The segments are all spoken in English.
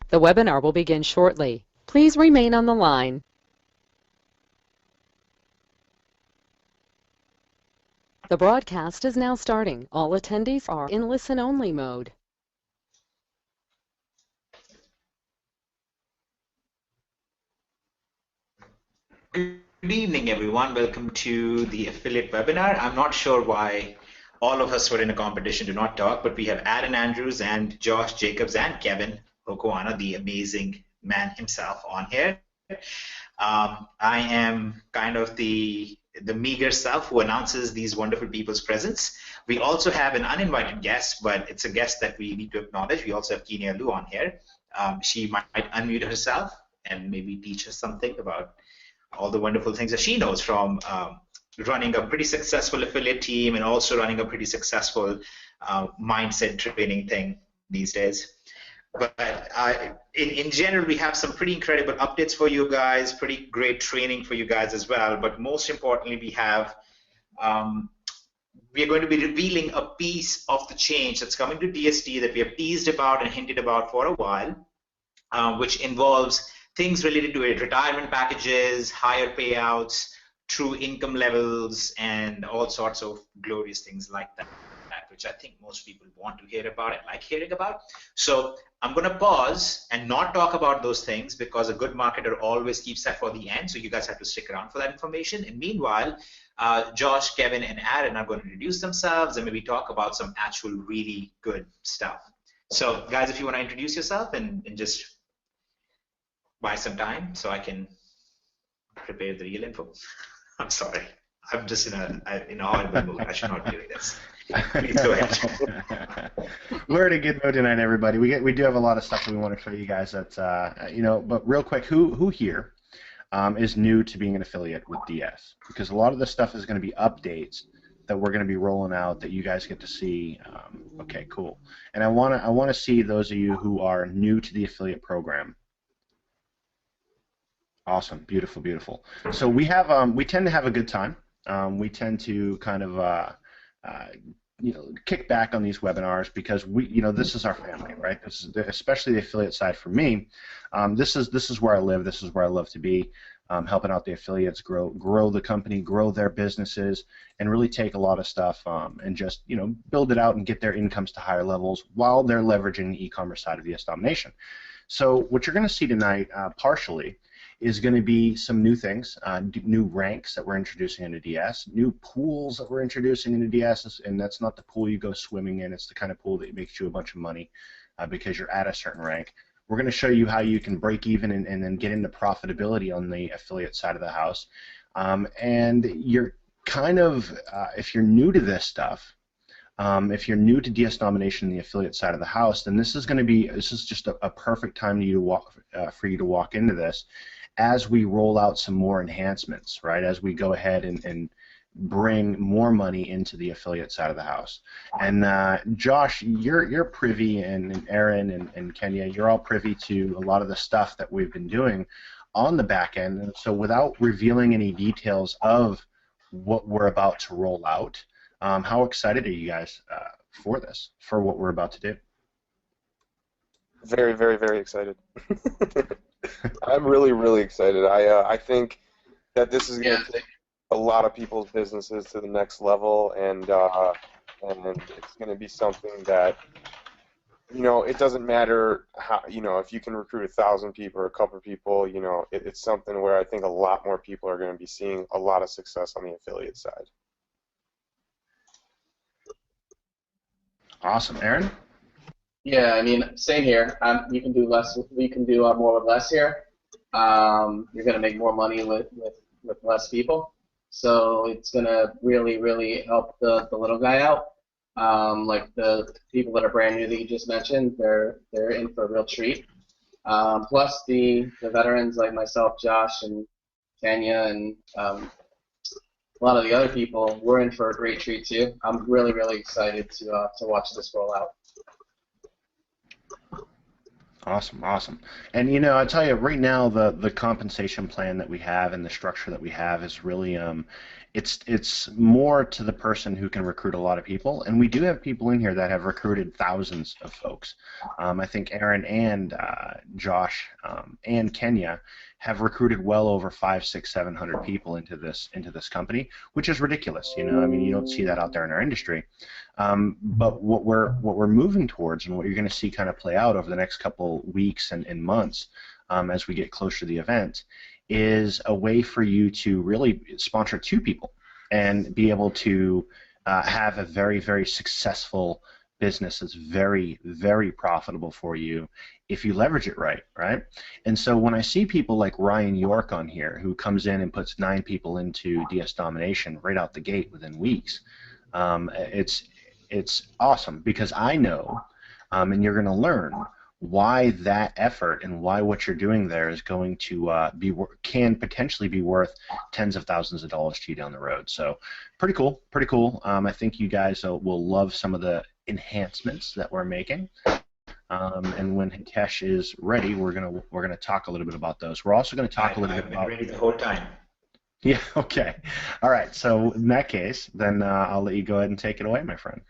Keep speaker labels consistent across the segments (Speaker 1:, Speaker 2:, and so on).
Speaker 1: The webinar will begin shortly. Please remain on the line. The broadcast is now starting. All attendees are in listen-only mode.
Speaker 2: Good evening, everyone. Welcome to the affiliate webinar. I'm not sure why all of us were in a competition to not talk, but we have Aaron Andrews and Josh Jacobs and Kevin Hokoana, the amazing man himself, on here. I am kind of the meager self who announces these wonderful people's presence. We also have an uninvited guest, but it's a guest that we need to acknowledge. We also have Kenia Lu on here. She might unmute herself and maybe teach us something about all the wonderful things that she knows from running a pretty successful affiliate team and also running a pretty successful mindset training thing these days. But in general, we have some pretty incredible updates for you guys, pretty great training for you guys as well. But most importantly, we are going to be revealing a piece of the change that's coming to DSD that we have teased about and hinted about for a while, which involves things related to it, retirement packages, higher payouts, true income levels, and all sorts of glorious things like that, which I think most people want to hear about and like hearing about. So I'm going to pause and not talk about those things because a good marketer always keeps that for the end, so you guys have to stick around for that information. And meanwhile, Josh, Kevin, and Aaron are going to introduce themselves and maybe talk about some actual really good stuff. So guys, if you want to introduce yourself and just buy some time so I can prepare the real info. I'm sorry. I'm just in a horrible mood. I should not be doing this. Please go ahead.
Speaker 3: We're in a good mood tonight, everybody. We do have a lot of stuff that we want to show you guys. That but real quick, who here is new to being an affiliate with DS? Because a lot of this stuff is going to be updates that we're going to be rolling out that you guys get to see. Okay, cool. And I want to see those of you who are new to the affiliate program. Awesome, beautiful, beautiful. So we tend to have a good time. We tend to kind of kick back on these webinars because this is our family, right? This is especially the affiliate side for me. This is where I live. This is where I love to be, helping out the affiliates grow the company, grow their businesses, and really take a lot of stuff and just build it out and get their incomes to higher levels while they're leveraging the e-commerce side of DS Domination. So what you're going to see tonight, partially, is going to be some new things, new ranks that we're introducing into DS, new pools that we're introducing into DS, and that's not the pool you go swimming in. It's the kind of pool that makes you a bunch of money because you're at a certain rank. We're going to show you how you can break even and then get into profitability on the affiliate side of the house. And you're kind of, if you're new to this stuff, if you're new to DS Domination, the affiliate side of the house, then this is just a perfect time for you to walk into this as we roll out some more enhancements, right? As we go ahead and bring more money into the affiliate side of the house. And Josh, you're privy, and Aaron and Kenya, you're all privy to a lot of the stuff that we've been doing on the back end. And so without revealing any details of what we're about to roll out, how excited are you guys for what we're about to do?
Speaker 4: Very, very, very excited. I'm really, really excited. I think that this is going to take a lot of people's businesses to the next level, and it's going to be something that, it doesn't matter how, if you can recruit 1,000 people or a couple of people, it's something where I think a lot more people are going to be seeing a lot of success on the affiliate side.
Speaker 3: Awesome, Aaron.
Speaker 5: Yeah, I mean, same here. You can do less. We can do more with less here. You're going to make more money with less people, so it's going to really, really help the little guy out. Like the people that are brand new that you just mentioned, they're in for a real treat. Plus the veterans like myself, Josh, and Kenya, and a lot of the other people, we're in for a great treat too. I'm really, really excited to watch this roll out.
Speaker 3: Awesome, awesome. And I tell you, right now the compensation plan that we have and the structure that we have is really it's more to the person who can recruit a lot of people, and we do have people in here that have recruited thousands of folks. I think Aaron and Josh and Kenya have recruited well over 500, 600, 700 people into this company, which is ridiculous. You know, I mean, you don't see that out there in our industry. But what we're moving towards, and what you're going to see kind of play out over the next couple weeks and months as we get closer to the event, is a way for you to really sponsor 2 people and be able to have a very, very successful business that's very, very profitable for you if you leverage it right, right? And so when I see people like Ryan York on here, who comes in and puts 9 people into DS Domination right out the gate within weeks, it's awesome, because I know, and you're going to learn, why that effort and why what you're doing there is going to can potentially be worth tens of thousands of dollars to you down the road. So pretty cool, pretty cool. I think you guys will love some of the enhancements that we're making. And when Hitesh is ready, we're gonna talk a little bit about those. We're also going to talk a little bit about.
Speaker 2: I've been ready the whole time.
Speaker 3: Yeah. Okay. All right. So in that case, then I'll let you go ahead and take it away, my friend.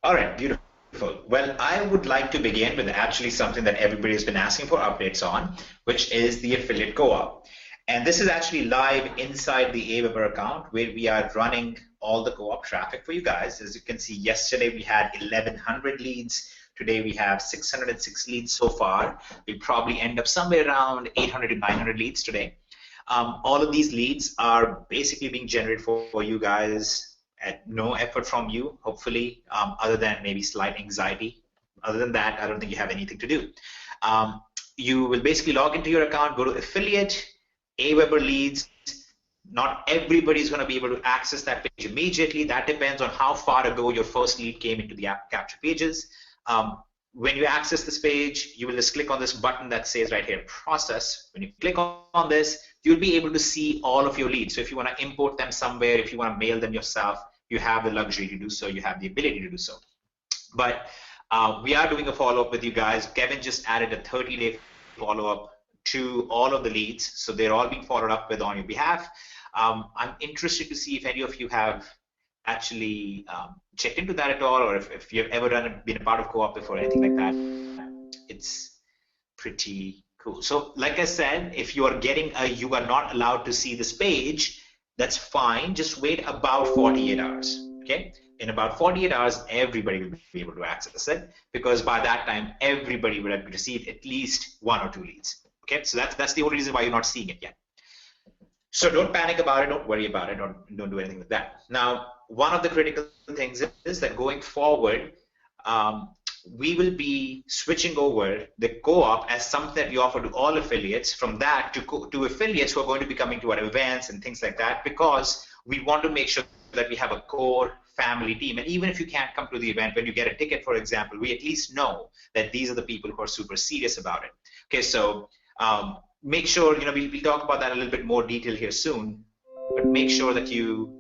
Speaker 2: All right. Beautiful. Well, I would like to begin with actually something that everybody has been asking for updates on, which is the affiliate co-op. And this is actually live inside the Aweber account, where we are running all the co-op traffic for you guys. As you can see, yesterday we had 1,100 leads. Today we have 606 leads so far. We'll probably end up somewhere around 800 to 900 leads today. All of these leads are basically being generated for you guys at no effort from you, hopefully, other than maybe slight anxiety. Other than that, I don't think you have anything to do. You will basically log into your account, go to affiliate, Aweber leads. Not everybody is going to be able to access that page immediately. That depends on how far ago your first lead came into the app capture pages. When you access this page, you will just click on this button that says right here, process. When you click on this, you'll be able to see all of your leads. So if you want to import them somewhere, if you want to mail them yourself, you have the luxury to do so. You have the ability to do so. But we are doing a follow-up with you guys. Kevin just added a 30-day follow-up to all of the leads. So they're all being followed up with on your behalf. I'm interested to see if any of you have actually checked into that at all, or if you've ever been a part of co-op before, anything like that. It's pretty cool. So like I said, if you are you are not allowed to see this page, that's fine. Just wait about 48 hours. Okay? In about 48 hours, everybody will be able to access it, because by that time, everybody will have received at least 1 or 2 leads. Okay? So that's the only reason why you're not seeing it yet. So don't panic about it. Don't worry about it. Don't do anything with that. Now, one of the critical things is that going forward, we will be switching over the co-op as something that we offer to all affiliates, from that to affiliates who are going to be coming to our events and things like that, because we want to make sure that we have a core family team. And even if you can't come to the event, when you get a ticket, for example, we at least know that these are the people who are super serious about it. Okay, so make sure, we'll talk about that a little bit more detail here soon, but make sure that you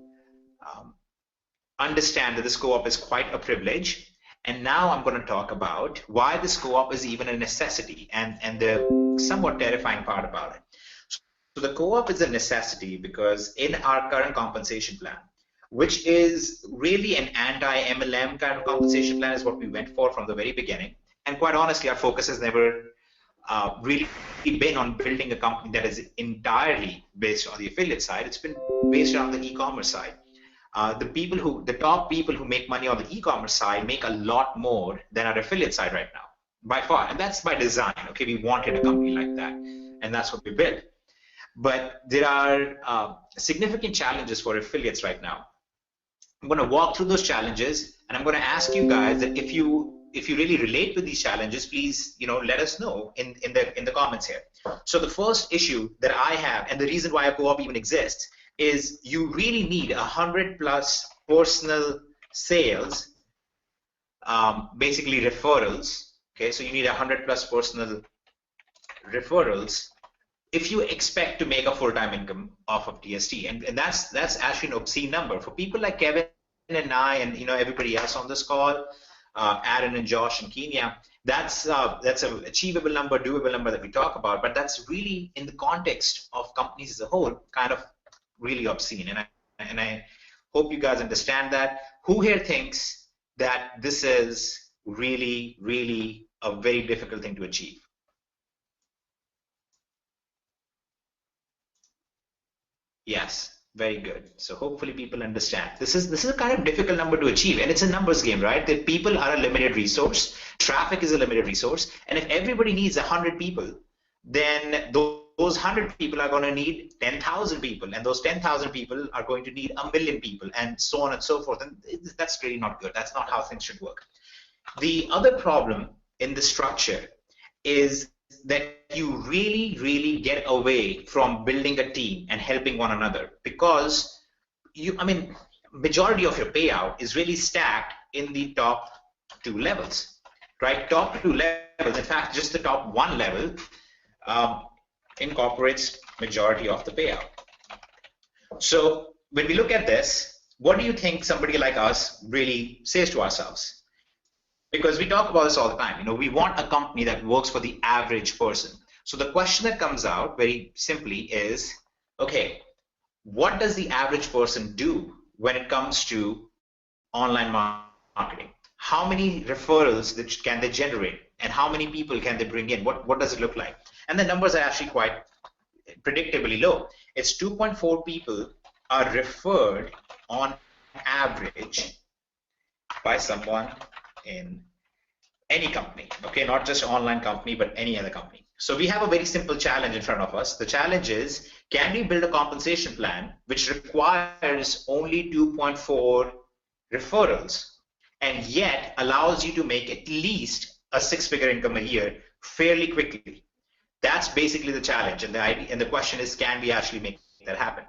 Speaker 2: understand that this co-op is quite a privilege. And now I'm going to talk about why this co-op is even a necessity, and the somewhat terrifying part about it. So the co-op is a necessity because in our current compensation plan, which is really an anti-MLM kind of compensation plan, is what we went for from the very beginning. And quite honestly, our focus has never really been on building a company that is entirely based on the affiliate side. It's been based on the e-commerce side. The top people who make money on the e-commerce side make a lot more than our affiliate side right now, by far. And that's by design. Okay, we wanted a company like that, and that's what we built. But there are significant challenges for affiliates right now. I'm going to walk through those challenges, and I'm going to ask you guys that if you really relate with these challenges, please, let us know in the comments here. So the first issue that I have, and the reason why a co-op even exists, is you really need 100+ personal sales, basically referrals. Okay, so you need 100+ personal referrals if you expect to make a full-time income off of DST, and that's actually an obscene number for people like Kevin and I, and everybody else on this call, Aaron and Josh and Kenya. That's an achievable number, doable number that we talk about, but that's really, in the context of companies as a whole, kind of really obscene. And and I hope you guys understand that. Who here thinks that this is really, really a very difficult thing to achieve? Yes, very good. So hopefully people understand. This is a kind of difficult number to achieve, and it's a numbers game, right? That people are a limited resource, traffic is a limited resource, and if everybody needs 100 people, then those 100 people are going to need 10,000 people, and those 10,000 people are going to need 1,000,000 people, and so on and so forth. And that's really not good. That's not how things should work. The other problem in the structure is that you really, really get away from building a team and helping one another, because majority of your payout is really stacked in the top 2 levels, right? Top 2 levels, in fact, just the top 1 level incorporates majority of the payout. So when we look at this, what do you think somebody like us really says to ourselves? Because we talk about this all the time. We want a company that works for the average person. So the question that comes out very simply is, okay, what does the average person do when it comes to online marketing? How many referrals can they generate, and how many people can they bring in? What does it look like? And the numbers are actually quite predictably low. It's 2.4 people are referred on average by someone in any company, okay, not just online company, but any other company. So we have a very simple challenge in front of us. The challenge is, can we build a compensation plan which requires only 2.4 referrals and yet allows you to make at least a 6-figure income a year fairly quickly? That's basically the challenge, and the idea, and the question is, can we actually make that happen?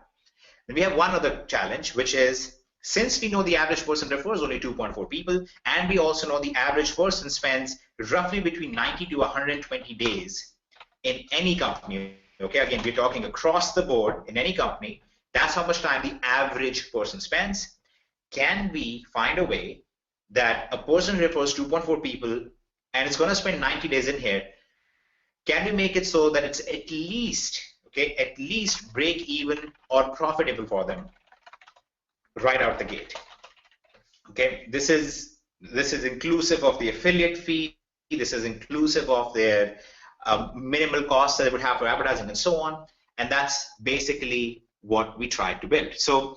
Speaker 2: Then we have one other challenge, which is, since we know the average person refers only 2.4 people, and we also know the average person spends roughly between 90 to 120 days in any company, okay, again, we're talking across the board in any company, that's how much time the average person spends. Can we find a way that a person refers 2.4 people and it's going to spend 90 days in here? Can we make it so that it's at least break even or profitable for them right out the gate? Okay, this is inclusive of the affiliate fee. This is inclusive of their minimal costs that they would have for advertising and so on. And that's basically what we tried to build. So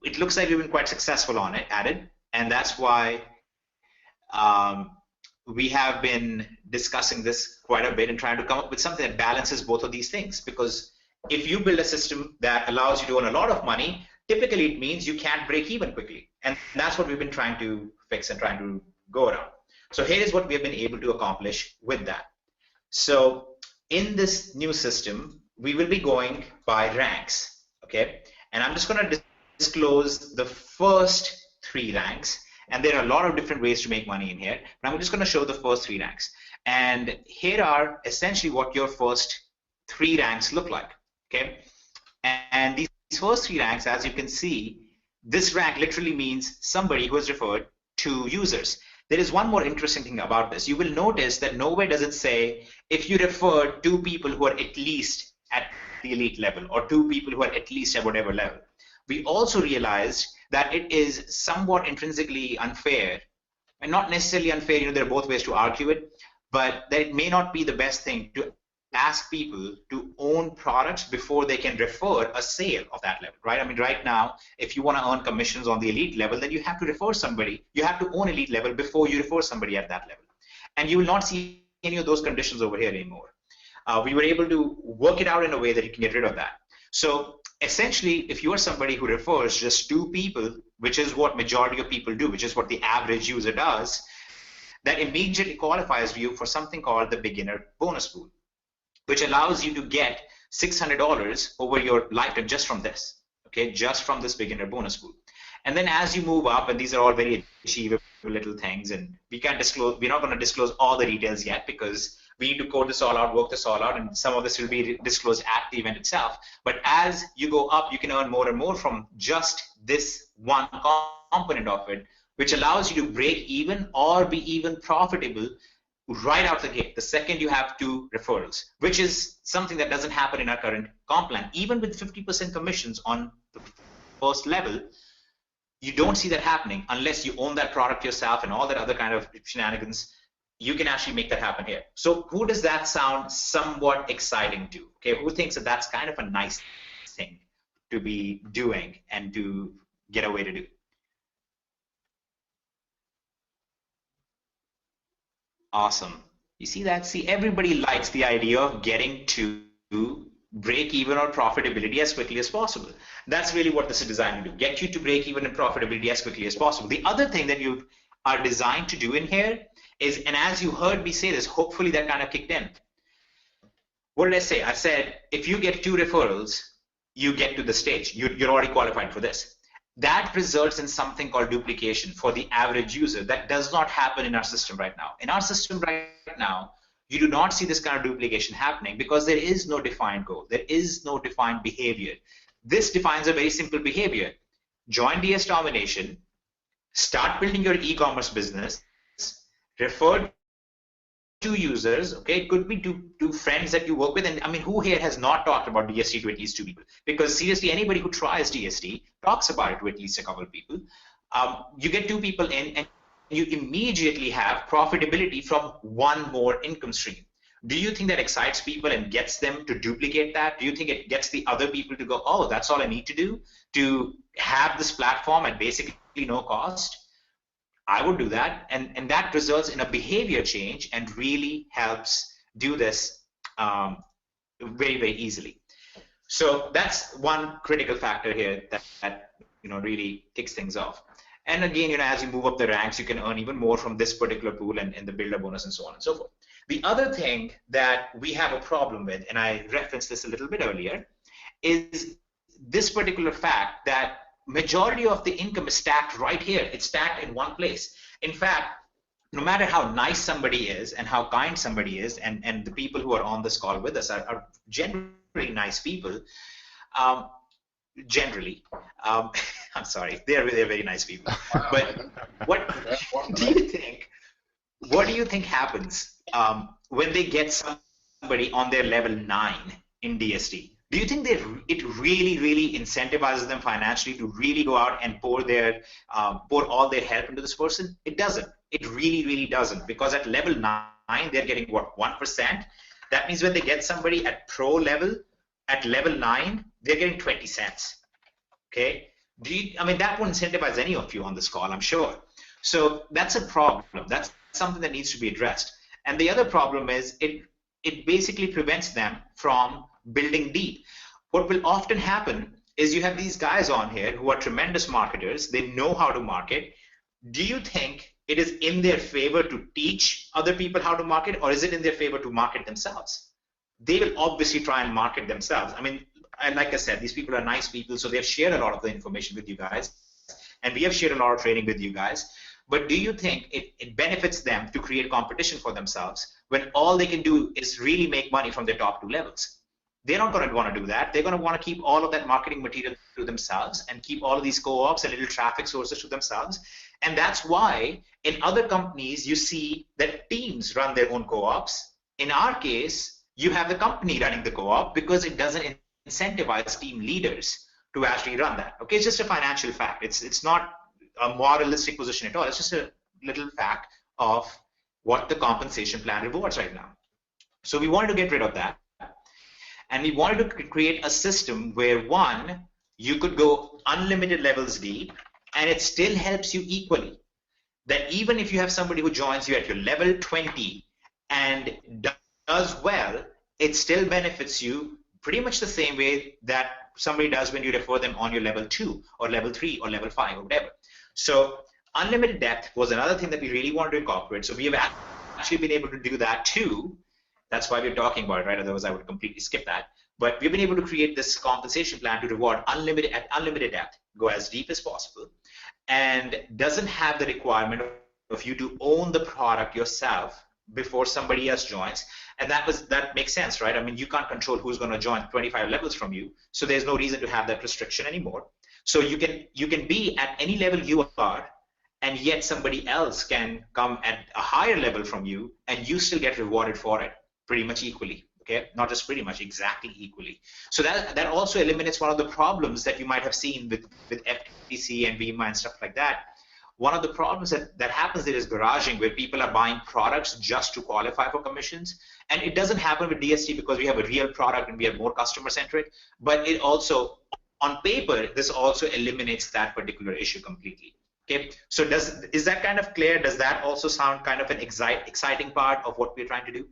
Speaker 2: it looks like we've been quite successful at it, and that's why we have been discussing this quite a bit and trying to come up with something that balances both of these things. Because if you build a system that allows you to earn a lot of money, typically it means you can't break even quickly. And that's what we've been trying to fix and trying to go around. So here is what we have been able to accomplish with that. So in this new system, we will be going by ranks, okay? And I'm just going to disclose the first 3 ranks. And there are a lot of different ways to make money in here, but I'm just going to show the first 3 ranks. And here are essentially what your first 3 ranks look like, okay? And these first 3 ranks, as you can see, this rank literally means somebody who has referred 2 users. There is one more interesting thing about this. You will notice that nowhere does it say if you refer 2 people who are at least at the elite level or 2 people who are at least at whatever level. We also realized that it is somewhat intrinsically unfair, and not necessarily unfair, there are both ways to argue it, but that it may not be the best thing to ask people to own products before they can refer a sale of that level, right? I mean, right now, if you want to earn commissions on the elite level, then you have to refer somebody. You have to own elite level before you refer somebody at that level. And you will not see any of those conditions over here anymore. We were able to work it out in a way that you can get rid of that. So essentially, if you are somebody who refers just 2 people, which is what majority of people do, which is what the average user does, that immediately qualifies you for something called the beginner bonus pool, which allows you to get $600 over your lifetime just from this, okay, just from this beginner bonus pool. And then as you move up, and these are all very achievable little things, and we're not going to disclose all the details yet because we need to code this all out, work this all out, and some of this will be disclosed at the event itself. But as you go up, you can earn more and more from just this one component of it, which allows you to break even or be even profitable right out the gate, the second you have 2 referrals, which is something that doesn't happen in our current comp plan, even with 50% commissions on the first level, you don't see that happening unless you own that product yourself and all that other kind of shenanigans. You can actually make that happen here. So who does that sound somewhat exciting to? Okay, who thinks that that's kind of a nice thing to be doing and to get away to do? Awesome. You see that? See, everybody likes the idea of getting to break even or profitability as quickly as possible. That's really what this is designed to do, get you to break even and profitability as quickly as possible. The other thing that you are designed to do in here is, and as you heard me say this, hopefully that kind of kicked in. What did I say? I said, if you get 2 referrals, you get to the stage. You're already qualified for this. That results in something called duplication for the average user. That does not happen in our system right now. In our system right now, you do not see this kind of duplication happening because there is no defined goal. There is no defined behavior. This defines a very simple behavior. Join DS Domination, start building your e-commerce business, refer to users, okay? It could be to friends that you work with. And I mean, who here has not talked about DST to at least 2 people? Because seriously, anybody who tries DST talks about it to at least a couple of people. You get 2 people in, and you immediately have profitability from 1 more income stream. Do you think that excites people and gets them to duplicate that? Do you think it gets the other people to go, oh, that's all I need to do to have this platform at basically no cost? I would do that, and that results in a behavior change and really helps do this very, very easily. So that's one critical factor here that really kicks things off. And again, as you move up the ranks, you can earn even more from this particular pool and the builder bonus and so on and so forth. The other thing that we have a problem with, and I referenced this a little bit earlier, is this particular fact that majority of the income is stacked right here. It's stacked in one place. In fact, no matter how nice somebody is and how kind somebody is, and the people who are on this call with us are generally nice people, generally. I'm sorry, they're very nice people. Wow. But what do you think happens when they get somebody on their level 9 in DST? Do you think it really incentivizes them financially to really go out and pour all their help into this person? It doesn't. It really doesn't, because at level 9 they're getting what, 1%? That means when they get somebody at pro level at level 9, they're getting 20 cents. Okay? I mean, that won't incentivize any of you on this call, I'm sure. So that's a problem. That's something that needs to be addressed. And the other problem is it basically prevents them from building deep. What will often happen is you have these guys on here who are tremendous marketers. They know how to market. Do you think it is in their favor to teach other people how to market, or is it in their favor to market themselves? They will obviously try and market themselves. I mean, and like I said, these people are nice people, so they've shared a lot of the information with you guys, and we have shared a lot of training with you guys. But do you think it benefits them to create competition for themselves when all they can do is really make money from their top 2 levels? They're not going to want to do that. They're going to want to keep all of that marketing material to themselves and keep all of these co-ops and little traffic sources to themselves. And that's why in other companies you see that teams run their own co-ops. In our case, you have the company running the co-op because it doesn't incentivize team leaders to actually run that. Okay, it's just a financial fact. It's not a moralistic position at all. It's just a little fact of what the compensation plan rewards right now. So we wanted to get rid of that. And we wanted to create a system where, one, you could go unlimited levels deep, and it still helps you equally. That even if you have somebody who joins you at your level 20 and does well, it still benefits you pretty much the same way that somebody does when you refer them on your level 2 or level 3 or level 5 or whatever. So unlimited depth was another thing that we really wanted to incorporate. So we have actually been able to do that too. That's why we're talking about it, right? Otherwise, I would completely skip that. But we've been able to create this compensation plan to reward unlimited depth, go as deep as possible, and doesn't have the requirement of you to own the product yourself before somebody else joins. And that makes sense, right? I mean, you can't control who's going to join 25 levels from you, so there's no reason to have that restriction anymore. So you can be at any level you are, and yet somebody else can come at a higher level from you, and you still get rewarded for it pretty much equally. Okay, not just pretty much, exactly equally. So that also eliminates one of the problems that you might have seen with FTC and VMA and stuff like that. One of the problems that happens there is garaging, where people are buying products just to qualify for commissions. And it doesn't happen with DST because we have a real product and we are more customer centric, but it also, on paper, this also eliminates that particular issue completely. Okay, so is that kind of clear? Does that also sound kind of an exciting part of what we're trying to do?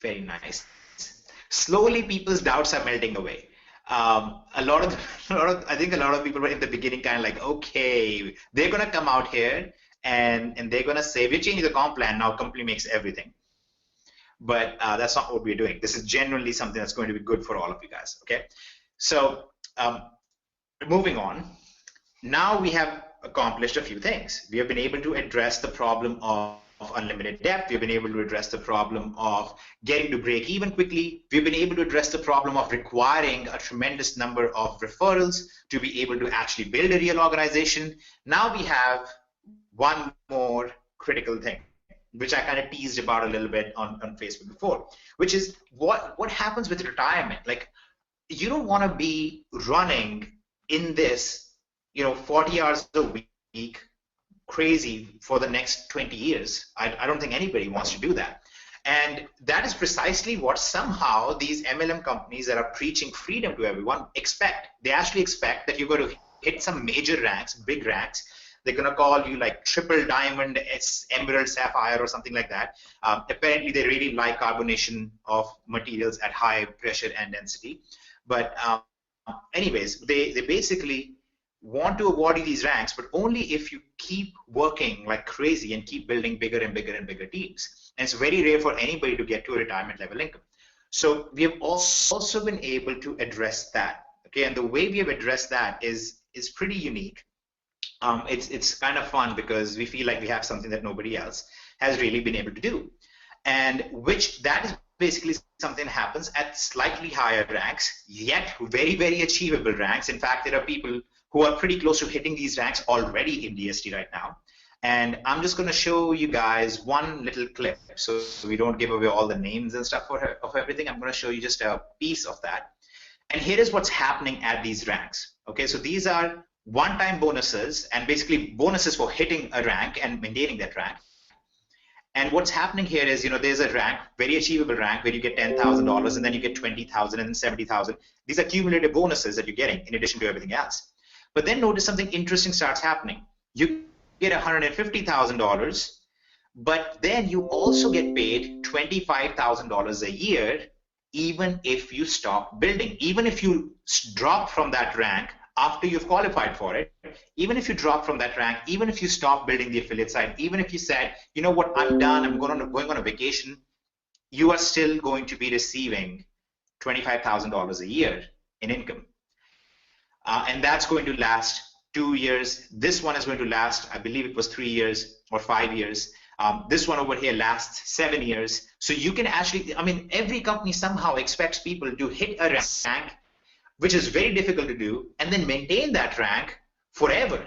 Speaker 2: Very nice. Slowly, people's doubts are melting away. I think a lot of people were in the beginning kind of like, okay, they're gonna come out here and they're gonna say, we're changing the comp plan now. Company makes everything, but that's not what we're doing. This is genuinely something that's going to be good for all of you guys. Okay, so moving on. Now we have accomplished a few things. We have been able to address the problem of unlimited depth. We've been able to address the problem of getting to break even quickly. We've been able to address the problem of requiring a tremendous number of referrals to be able to actually build a real organization. Now we have one more critical thing, which I kind of teased about a little bit on Facebook before, which is what happens with retirement. Like, you don't want to be running in this 40 hours a week, crazy for the next 20 years. I don't think anybody wants to do that. And that is precisely what somehow these MLM companies that are preaching freedom to everyone expect. They actually expect that you're going to hit some major ranks, big ranks. They're going to call you like triple diamond, emerald, sapphire, or something like that. Apparently, they really like carbonation of materials at high pressure and density. But anyways, they basically want to award you these ranks, but only if you keep working like crazy and keep building bigger and bigger and bigger teams. And it's very rare for anybody to get to a retirement level income. So we have also been able to address that. Okay, and the way we have addressed that is pretty unique. It's kind of fun because we feel like we have something that nobody else has really been able to do, and that is basically something that happens at slightly higher ranks, yet very, very achievable ranks. In fact, there are people who are pretty close to hitting these ranks already in DST right now. And I'm just going to show you guys one little clip, so we don't give away all the names and stuff of everything. I'm going to show you just a piece of that. And here is what's happening at these ranks. Okay, so these are one-time bonuses, and basically bonuses for hitting a rank and maintaining that rank. And what's happening here is, there's a rank, very achievable rank, where you get $10,000, and then you get $20,000, and then $70,000. These are cumulative bonuses that you're getting in addition to everything else. But then notice something interesting starts happening. You get $150,000, but then you also get paid $25,000 a year, even if you stop building. Even if you drop from that rank after you've qualified for it, even if you drop from that rank, even if you stop building the affiliate site, even if you said, you know what, I'm done, I'm going on a vacation, you are still going to be receiving $25,000 a year in income. And that's going to last 2 years. This one is going to last, I believe it was 3 years or 5 years. This one over here lasts 7 years. So you can actually, every company somehow expects people to hit a rank, which is very difficult to do, and then maintain that rank forever.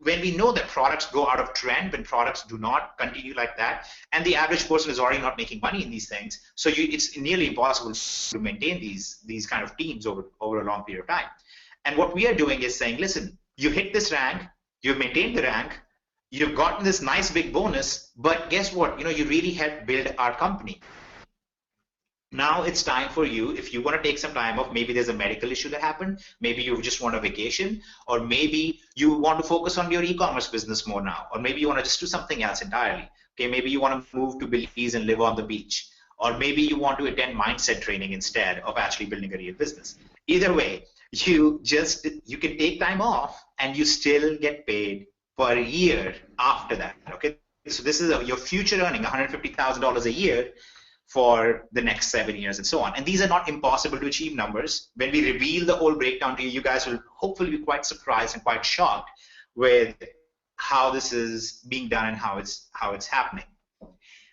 Speaker 2: When we know that products go out of trend, when products do not continue like that, and the average person is already not making money in these things, so it's nearly impossible to maintain these kind of teams over a long period of time. And what we are doing is saying, listen, you hit this rank, you've maintained the rank, you've gotten this nice big bonus, but guess what? You really helped build our company. Now it's time for you, if you want to take some time off, maybe there's a medical issue that happened, maybe you just want a vacation, or maybe you want to focus on your e-commerce business more now, or maybe you want to just do something else entirely. Okay, maybe you want to move to Belize and live on the beach, or maybe you want to attend mindset training instead of actually building a real business. Either way, you can take time off and you still get paid per year after that. Okay, so this is your future earning, $150,000 a year for the next 7 years and so on. And these are not impossible to achieve numbers. When we reveal the whole breakdown to you, you guys will hopefully be quite surprised and quite shocked with how this is being done and how it's happening.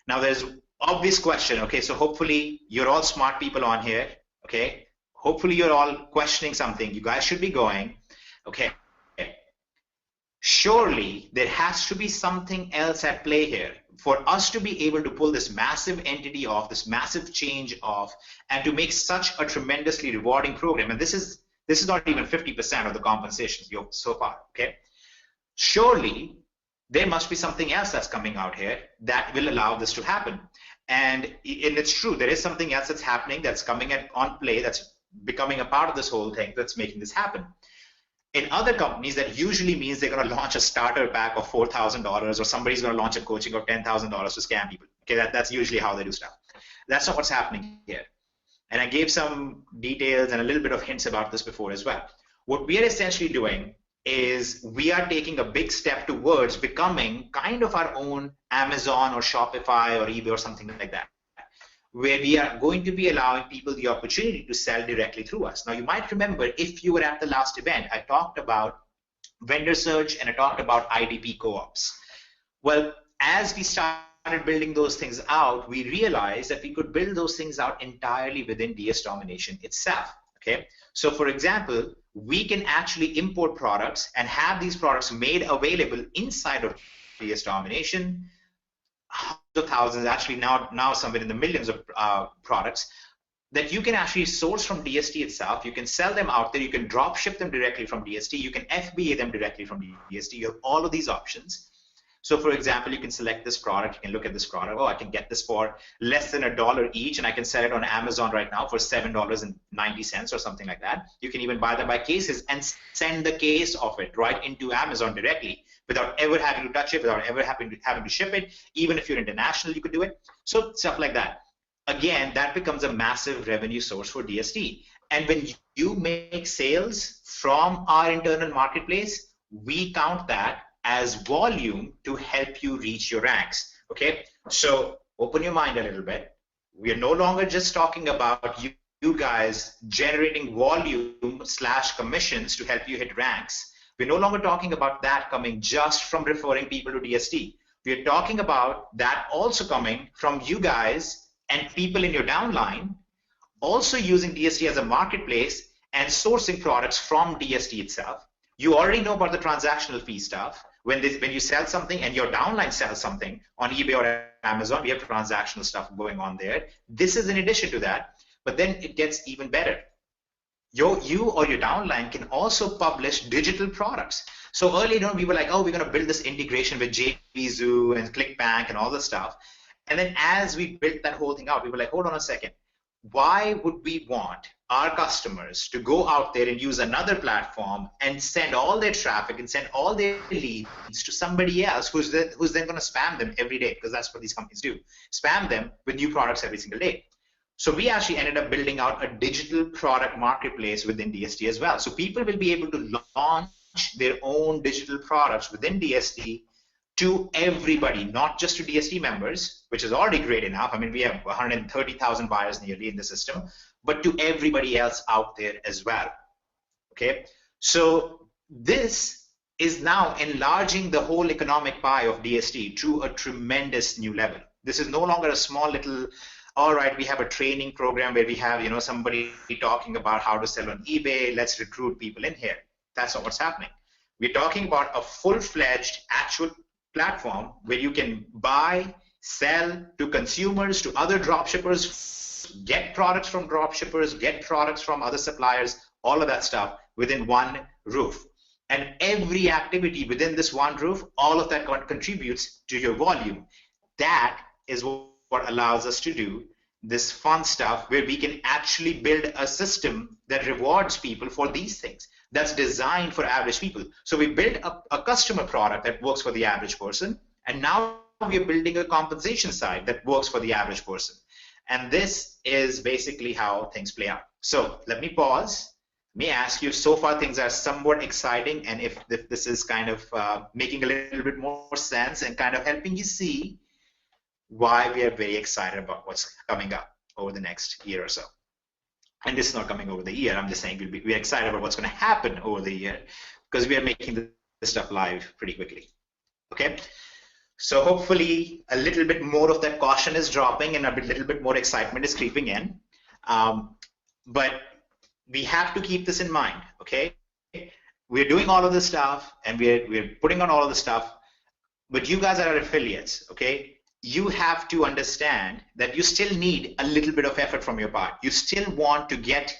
Speaker 2: Now there's obvious question. Okay, so hopefully you're all smart people on here. Okay, hopefully you're all questioning something. You guys should be going, okay, surely there has to be something else at play here for us to be able to pull this massive entity off, this massive change off, and to make such a tremendously rewarding program. And this is not even 50% of the compensation so far, okay? Surely there must be something else that's coming out here that will allow this to happen. And it's true, there is something else that's happening, that's coming on play, that's becoming a part of this whole thing, that's making this happen. In other companies, that usually means they're going to launch a starter pack of $4,000, or somebody's going to launch a coaching of $10,000 to scam people. Okay, that's usually how they do stuff. That's not what's happening here. And I gave some details and a little bit of hints about this before as well. What we are essentially doing is we are taking a big step towards becoming kind of our own Amazon or Shopify or eBay or something like that, where we are going to be allowing people the opportunity to sell directly through us. Now, you might remember, if you were at the last event, I talked about vendor search and I talked about IDP co-ops. Well, as we started building those things out, we realized that we could build those things out entirely within DS Domination itself. Okay, so for example, we can actually import products and have these products made available inside of DS Domination. Hundreds of thousands, actually now somewhere in the millions of products that you can actually source from DST itself. You can sell them out there. You can drop ship them directly from DST. You can FBA them directly from DST. You have all of these options. So for example, you can select this product. You can look at this product. Oh, I can get this for less than $1 each, and I can sell it on Amazon right now for $7.90 or something like that. You can even buy them by cases and send the case of it right into Amazon directly without ever having to touch it, without ever having to ship it. Even if you're international, you could do it. So stuff like that. Again, that becomes a massive revenue source for DST. And when you make sales from our internal marketplace, we count that as volume to help you reach your ranks. Okay, so open your mind a little bit. We are no longer just talking about you guys generating volume / commissions to help you hit ranks. We're no longer talking about that coming just from referring people to DST. We're talking about that also coming from you guys and people in your downline also using DST as a marketplace and sourcing products from DST itself. You already know about the transactional fee stuff. When you sell something and your downline sells something on eBay or Amazon, we have transactional stuff going on there. This is in addition to that, but then it gets even better. You or your downline can also publish digital products. So earlier on, we were like, oh, we're going to build this integration with JVZoo and ClickBank and all this stuff. And then as we built that whole thing out, we were like, hold on a second. Why would we want our customers to go out there and use another platform and send all their traffic and send all their leads to somebody else who's then going to spam them every day? Because that's what these companies do. Spam them with new products every single day. So we actually ended up building out a digital product marketplace within DST as well. So people will be able to launch their own digital products within DST to everybody, not just to DST members, which is already great enough. I mean, we have 130,000 buyers nearly in the system, but to everybody else out there as well. Okay, so this is now enlarging the whole economic pie of DST to a tremendous new level. This is no longer a small little, all right, we have a training program where we have, somebody talking about how to sell on eBay, let's recruit people in here. That's not what's happening. We're talking about a full-fledged actual platform where you can buy, sell to consumers, to other dropshippers, get products from dropshippers, get products from other suppliers, all of that stuff within one roof. And every activity within this one roof, all of that contributes to your volume. That is what allows us to do this fun stuff where we can actually build a system that rewards people for these things. That's designed for average people. So we built a customer product that works for the average person, and now we're building a compensation side that works for the average person. And this is basically how things play out. So let me pause. Let me ask you, so far things are somewhat exciting, and if this is kind of making a little bit more sense and kind of helping you see why we are very excited about what's coming up over the next year or so. And this is not coming over the year. I'm just saying we're excited about what's going to happen over the year because we are making this stuff live pretty quickly. Okay? So hopefully a little bit more of that caution is dropping and a little bit more excitement is creeping in. But we have to keep this in mind, okay? we're doing all of this stuff, and we're putting on all of the stuff, but you guys are our affiliates, okay? You have to understand that you still need a little bit of effort from your part. You still want to get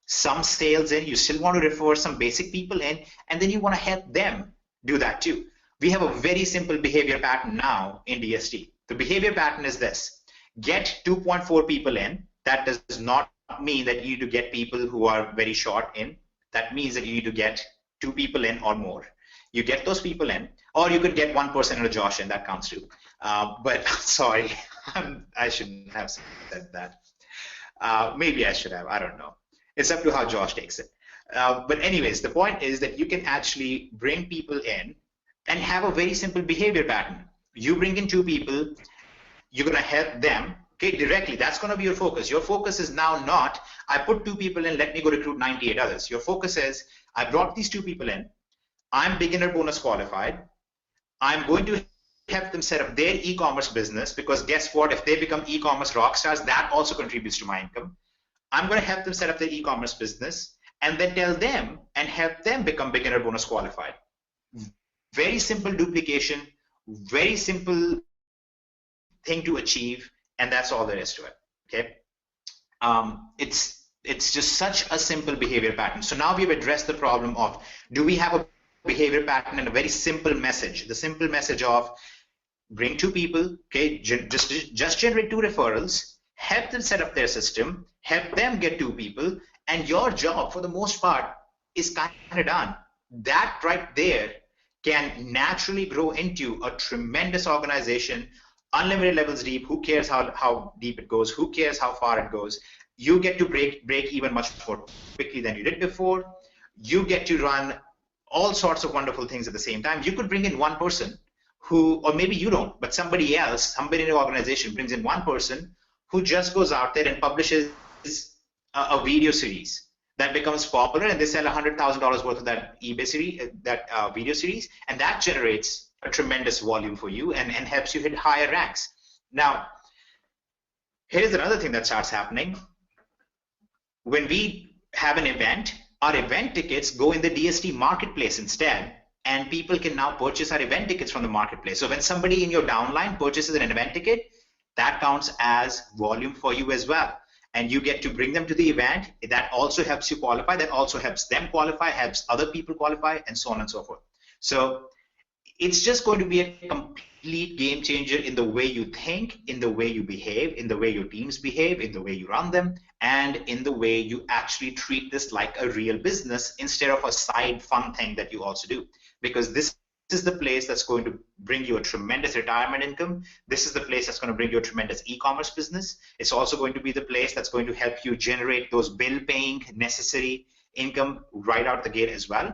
Speaker 2: some sales in, you still want to refer some basic people in, and then you want to help them do that too. We have a very simple behavior pattern now in DSD. The behavior pattern is this: get 2.4 people in. That does not mean that you need to get people who are very short in. That means that you need to get 2 people in or more. You get those people in, or you could get 1 person and a Josh in, that counts too. But sorry, I shouldn't have said that. Maybe I should have, I don't know. It's up to how Josh takes it. But anyways, the point is that you can actually bring people in and have a very simple behavior pattern. You bring in 2 people, you're going to help them, okay, directly. That's going to be your focus. Your focus is now not, I put 2 people in, let me go recruit 98 others. Your focus is, I brought these 2 people in, I'm beginner bonus qualified, I'm going to help them set up their e-commerce business, because guess what, if they become e-commerce rock stars, that also contributes to my income. I'm going to help them set up their e-commerce business, and then tell them and help them become beginner bonus qualified. Very simple duplication, very simple thing to achieve, and that's all there is to it. Okay, it's just such a simple behavior pattern. So now we've addressed the problem of, do we have a behavior pattern and a very simple message? The simple message of bring 2 people, okay, just generate 2 referrals, help them set up their system, help them get 2 people, and your job for the most part is kind of done. That right there can naturally grow into a tremendous organization, unlimited levels deep. Who cares how deep it goes? Who cares how far it goes? You get to break even much more quickly than you did before. You get to run all sorts of wonderful things at the same time. You could bring in 1 person who, or maybe you don't, but somebody else, somebody in your organization brings in 1 person who just goes out there and publishes a video series that becomes popular, and they sell $100,000 worth of that eBay series, that video series, and that generates a tremendous volume for you and helps you hit higher ranks. Now, here's another thing that starts happening. When we have an event, our event tickets go in the DSD marketplace instead, and people can now purchase our event tickets from the marketplace. So when somebody in your downline purchases an event ticket, that counts as volume for you as well. And you get to bring them to the event. That also helps you qualify. That also helps them qualify, helps other people qualify, and so on and so forth. So it's just going to be a complete game changer in the way you think, in the way you behave, in the way your teams behave, in the way you run them, and in the way you actually treat this like a real business instead of a side fun thing that you also do. Because this is the place that's going to bring you a tremendous retirement income. This is the place that's going to bring you a tremendous e-commerce business. It's also going to be the place that's going to help you generate those bill-paying necessary income right out the gate as well.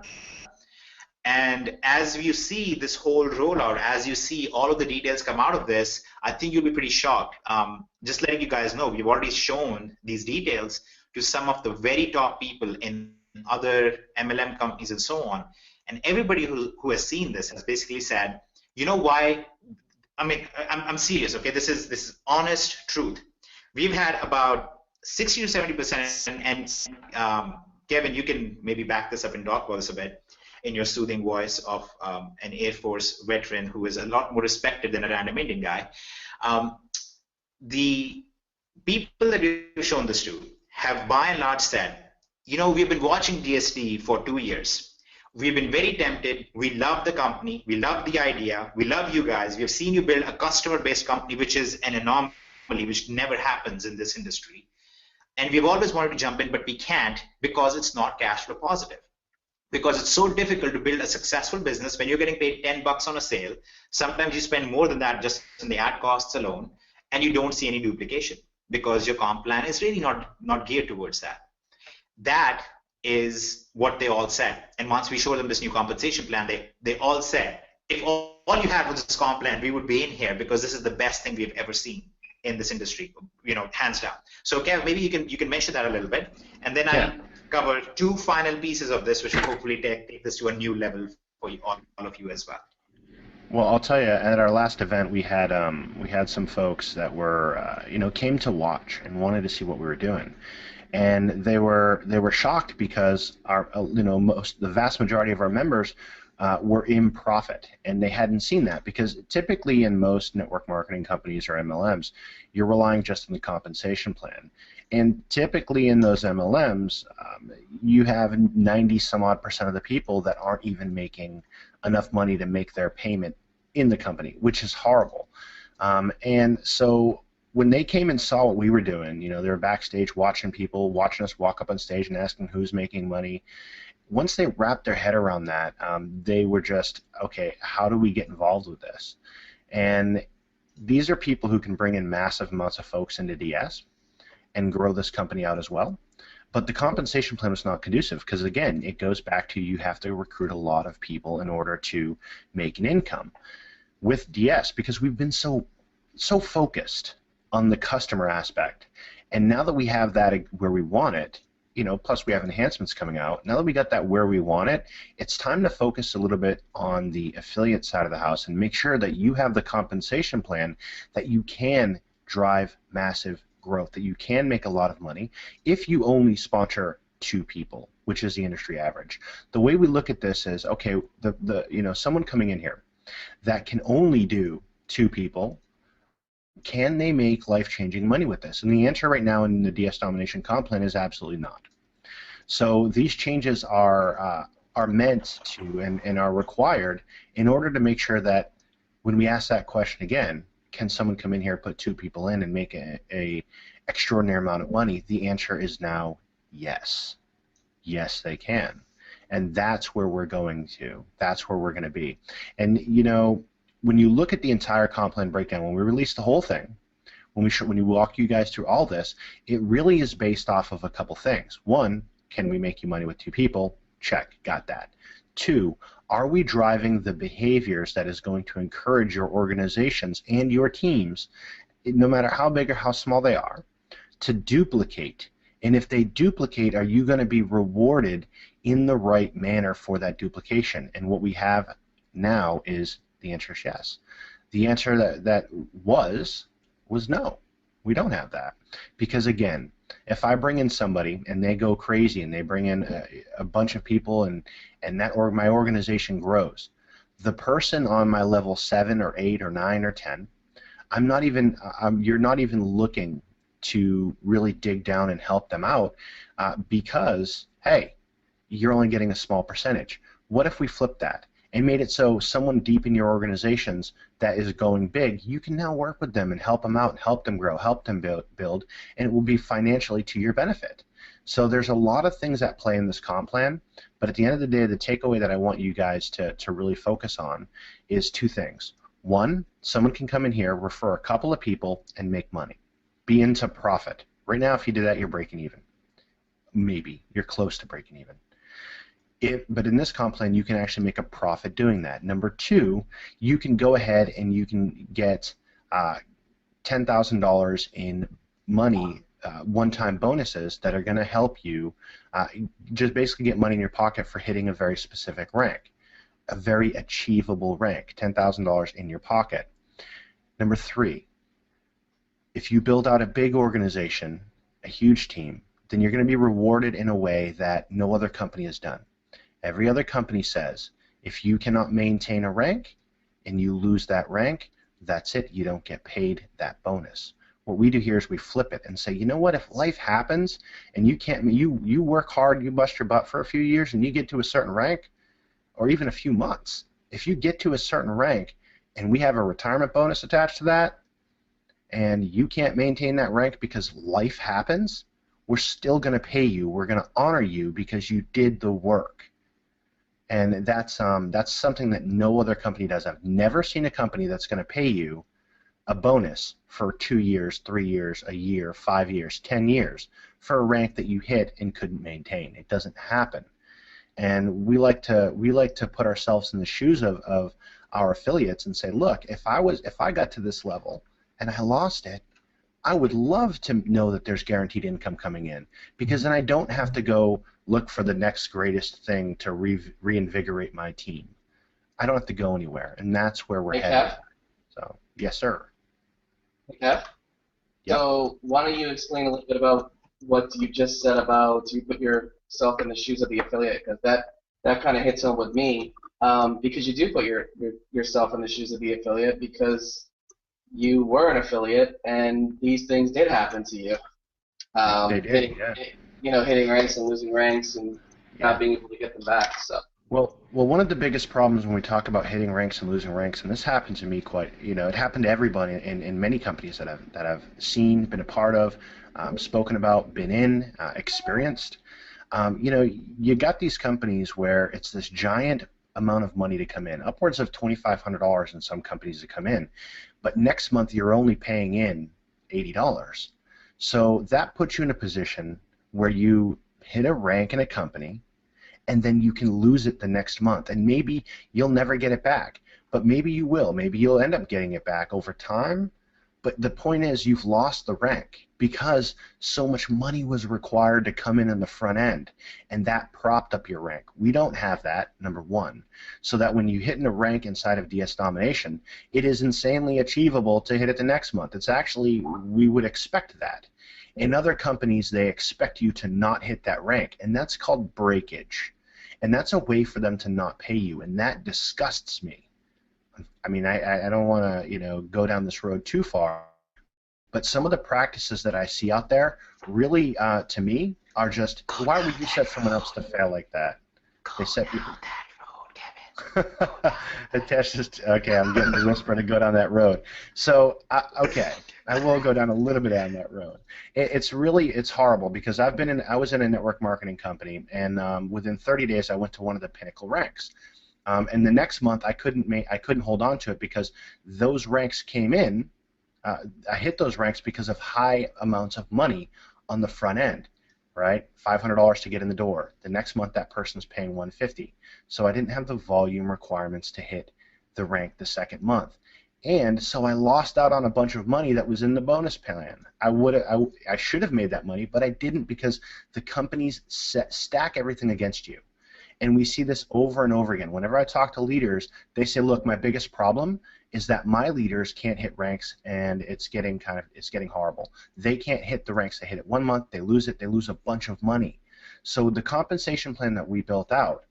Speaker 2: And as you see this whole rollout, as you see all of the details come out of this, I think you'll be pretty shocked. Just letting you guys know, we've already shown these details to some of the very top people in other MLM companies and so on. And everybody who has seen this has basically said, you know why? I mean, I'm serious, okay? This is honest truth. We've had about 60 to 70%, and Kevin, you can maybe back this up and talk about this a bit in your soothing voice of an Air Force veteran who is a lot more respected than a random Indian guy. The people that we've shown this to have by and large said, you know, we've been watching DSD for 2 years. We've been very tempted. We love the company. We love the idea. We love you guys. We have seen you build a customer-based company, which is an anomaly, which never happens in this industry. And we've always wanted to jump in, but we can't because it's not cash flow positive. Because it's so difficult to build a successful business when you're getting paid $10 on a sale. Sometimes you spend more than that just in the ad costs alone, and you don't see any duplication because your comp plan is really not geared towards that. That is what they all said. And once we showed them this new compensation plan, they all said, if all you had was this comp plan, we would be in here because this is the best thing we've ever seen in this industry, you know, hands down. So Kev, maybe you can mention that a little bit, and then I'll cover 2 final pieces of this, which will hopefully take this to a new level for you, all of you as well.
Speaker 3: Well, I'll tell you, at our last event, we had some folks that were, you know, came to watch and wanted to see what we were doing. and they were shocked because the vast majority of our members were in profit, and they hadn't seen that because typically in most network marketing companies or MLMs, you're relying just on the compensation plan. And typically in those MLMs, you have 90 some odd % of the people that aren't even making enough money to make their payment in the company, which is horrible. And so when they came and saw what we were doing, they were backstage watching us walk up on stage and asking who's making money. Once they wrapped their head around that, they were just, okay, how do we get involved with this? And these are people who can bring in massive amounts of folks into DS and grow this company out as well. But the compensation plan was not conducive because, again, it goes back to you have to recruit a lot of people in order to make an income. With DS, because we've been so focused on the customer aspect, and now that we have that where we want it, plus we have enhancements coming out, now that we got that where we want it, it's time to focus a little bit on the affiliate side of the house and make sure that you have the compensation plan that you can drive massive growth, that you can make a lot of money if you only sponsor 2 people, which is the industry average. The way we look at this is, okay, someone coming in here that can only do 2 people, can they make life-changing money with this? And the answer right now in the DS Domination comp plan is absolutely not. So these changes are meant to and are required in order to make sure that when we ask that question again, can someone come in here, put 2 people in, and make a extraordinary amount of money? The answer is now yes. Yes, they can. And that's where we're going to. That's where we're going to be. And, when you look at the entire comp plan breakdown, when we release the whole thing, when we walk you guys through all this, it really is based off of a couple things. 1, can we make you money with 2 people? Check, got that. 2, are we driving the behaviors that is going to encourage your organizations and your teams, no matter how big or how small they are, to duplicate? And if they duplicate, are you going to be rewarded in the right manner for that duplication? And what we have now is the answer is yes. The answer that was no. We don't have that. Because, again, if I bring in somebody and they go crazy and they bring in a bunch of people and my organization grows, the person on my level 7 or 8 or 9 or 10, you're not even looking to really dig down and help them out because, hey, you're only getting a small percentage. What if we flip that and made it so someone deep in your organizations that is going big, you can now work with them and help them out, help them grow, help them build, and it will be financially to your benefit. So there's a lot of things at play in this comp plan, but at the end of the day, the takeaway that I want you guys to really focus on is 2 things. 1, someone can come in here, refer a couple of people, and make money. Be into profit. Right now, if you do that, you're breaking even. Maybe. You're close to breaking even. But in this comp plan, you can actually make a profit doing that. Number 2, you can go ahead and you can get $10,000 in money, one-time bonuses that are going to help you just basically get money in your pocket for hitting a very specific rank, a very achievable rank, $10,000 in your pocket. Number 3, if you build out a big organization, a huge team, then you're going to be rewarded in a way that no other company has done. Every other company says, if you cannot maintain a rank and you lose that rank, that's it, you don't get paid that bonus. What we do here is we flip it and say, you know what, if life happens and you work hard, you bust your butt for a few years and you get to a certain rank, or even a few months, if you get to a certain rank and we have a retirement bonus attached to that, and you can't maintain that rank because life happens, we're still going to pay you. We're going to honor you because you did the work. And that's something that no other company does. I've never seen a company that's going to pay you a bonus for 2 years, 3 years, a year, 5 years, 10 years for a rank that you hit and couldn't maintain. It doesn't happen. And we like to put ourselves in the shoes of our affiliates and say, look, if I got to this level and I lost it, I would love to know that there's guaranteed income coming in, because then I don't have to go look for the next greatest thing to reinvigorate my team. I don't have to go anywhere, and that's where we're headed. So, yes, sir.
Speaker 5: Okay. Yep. So why don't you explain a little bit about what you just said about you put yourself in the shoes of the affiliate, because that kind of hits home with me, because you do put yourself in the shoes of the affiliate because you were an affiliate and these things did happen to you.
Speaker 3: They did,
Speaker 5: hitting,
Speaker 3: yeah.
Speaker 5: hitting ranks and losing ranks and not being able to get them back. So.
Speaker 3: Well, one of the biggest problems when we talk about hitting ranks and losing ranks, and this happened to me quite, it happened to everybody in many companies that I've seen, been a part of, spoken about, been in, experienced. You got these companies where it's this giant amount of money to come in, upwards of $2,500 in some companies to come in, but next month you're only paying in $80. So that puts you in a position where you hit a rank in a company, and then you can lose it the next month, and maybe you'll never get it back, but maybe you will. Maybe you'll end up getting it back over time, but the point is you've lost the rank because so much money was required to come in the front end, and that propped up your rank. We don't have that, number one, so that when you hit in a rank inside of DS Domination, it is insanely achievable to hit it the next month. It's actually, we would expect that. In other companies, they expect you to not hit that rank, and that's called breakage. And that's a way for them to not pay you, and that disgusts me. I mean, I don't want to, go down this road too far, but some of the practices that I see out there really, to me, are just, why would you set someone else to fail like that? They set people. That's just, okay, I'm getting the whisper to go down that road. So, okay, I will go down a little bit down that road. It's horrible because I was in a network marketing company, and within 30 days I went to one of the pinnacle ranks. And the next month I couldn't hold on to it because those ranks came in. I hit those ranks because of high amounts of money on the front end. Right, $500 to get in the door. The next month, that person's paying $150. So I didn't have the volume requirements to hit the rank the second month, and so I lost out on a bunch of money that was in the bonus plan. I should have made that money, but I didn't because the companies stack everything against you, and we see this over and over again. Whenever I talk to leaders, they say, "Look, my biggest problem is that my leaders can't hit ranks, and it's getting horrible. They can't hit the ranks. They hit it 1 month, they lose it, they lose a bunch of money." So the compensation plan that we built out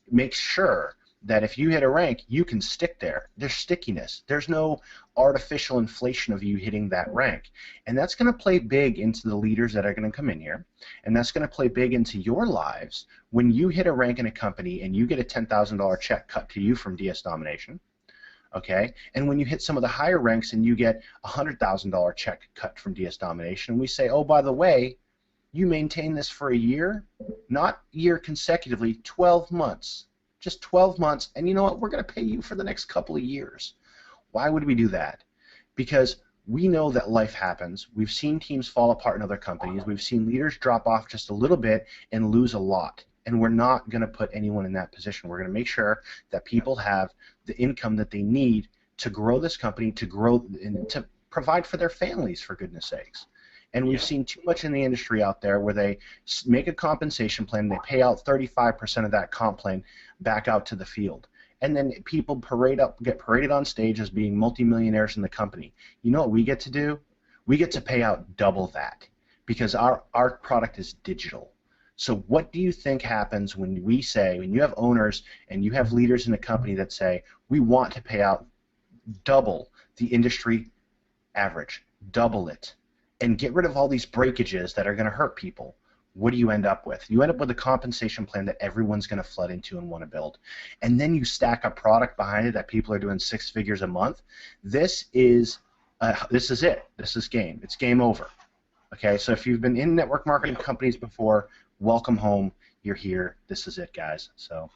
Speaker 3: makes sure that if you hit a rank, you can stick there. There's stickiness. There's no artificial inflation of you hitting that rank. And that's going to play big into the leaders that are going to come in here, and that's going to play big into your lives when you hit a rank in a company and you get a $10,000 check cut to you from DS Domination. Okay, and when you hit some of the higher ranks and you get a $100,000 check cut from DS Domination, we say, oh, by the way, you maintain this for a year, not year consecutively, 12 months, just 12 months, and you know what, we're going to pay you for the next couple of years. Why would we do that? Because we know that life happens. We've seen teams fall apart in other companies. We've seen leaders drop off just a little bit and lose a lot. And we're not going to put anyone in that position. We're going to make sure that people have the income that they need to grow this company, to grow and to provide for their families, for goodness sakes. And we've seen too much in the industry out there where they make a compensation plan, they pay out 35% of that comp plan back out to the field. And then people get paraded on stage as being multimillionaires in the company. You know what we get to do? We get to pay out double that because our product is digital. So what do you think happens when you have owners and you have leaders in a company that say, we want to pay out double the industry average, double it, and get rid of all these breakages that are going to hurt people? What do you end up with? You end up with a compensation plan that everyone's going to flood into and want to build. And then you stack a product behind it that people are doing 6 figures a month. This is it. This is game. It's game over. Okay, so if you've been in network marketing companies before, welcome home. You're here. This is it, guys. So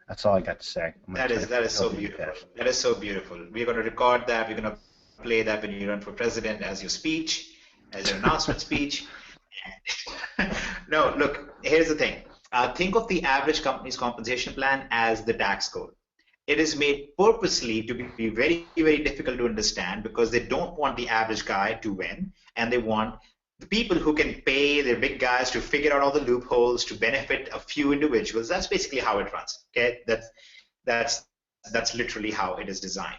Speaker 3: that's all I got to say.
Speaker 2: That is so beautiful. That is so beautiful. We're going to record that. We're going to play that when you run for president as your speech, as your announcement speech. No, look, here's the thing. Think of the average company's compensation plan as the DAX code. It is made purposely to be very, very difficult to understand because they don't want the average guy to win, and they want the people who can pay their big guys to figure out all the loopholes to benefit a few individuals. That's basically how it runs. Okay, that's literally how it is designed.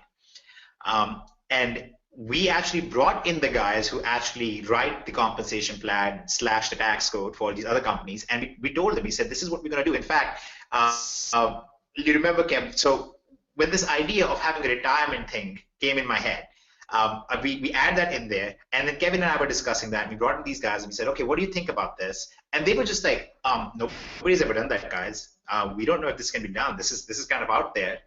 Speaker 2: And we actually brought in the guys who actually write the compensation plan / the tax code for these other companies, and we told them, we said, this is what we're going to do. In fact, you remember, Kev, so when this idea of having a retirement thing came in my head, we add that in there, and then Kevin and I were discussing that, and we brought in these guys, and we said, okay, what do you think about this? And they were just like, nobody's ever done that, guys. We don't know if this can be done. This is kind of out there.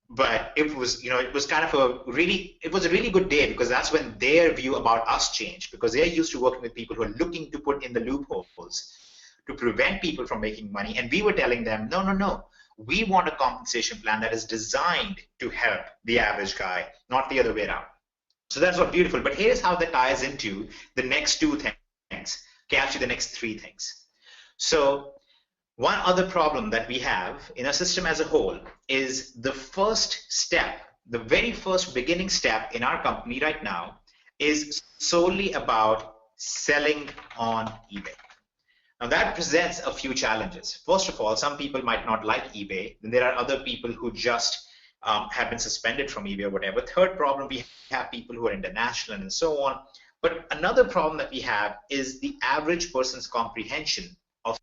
Speaker 2: But it was, it was kind of a really good day, because that's when their view about us changed, because they're used to working with people who are looking to put in the loopholes to prevent people from making money. And we were telling them, no. We want a compensation plan that is designed to help the average guy, not the other way around. So that's what's beautiful. But here's how that ties into the next two things. Okay, actually the next three things. So one other problem that we have in our system as a whole is the first step, the very first beginning step in our company right now is solely about selling on eBay. Now that presents a few challenges. First of all, some people might not like eBay. Then there are other people who just have been suspended from eBay or whatever. Third problem, we have people who are international and so on. But another problem that we have is the average person's comprehension of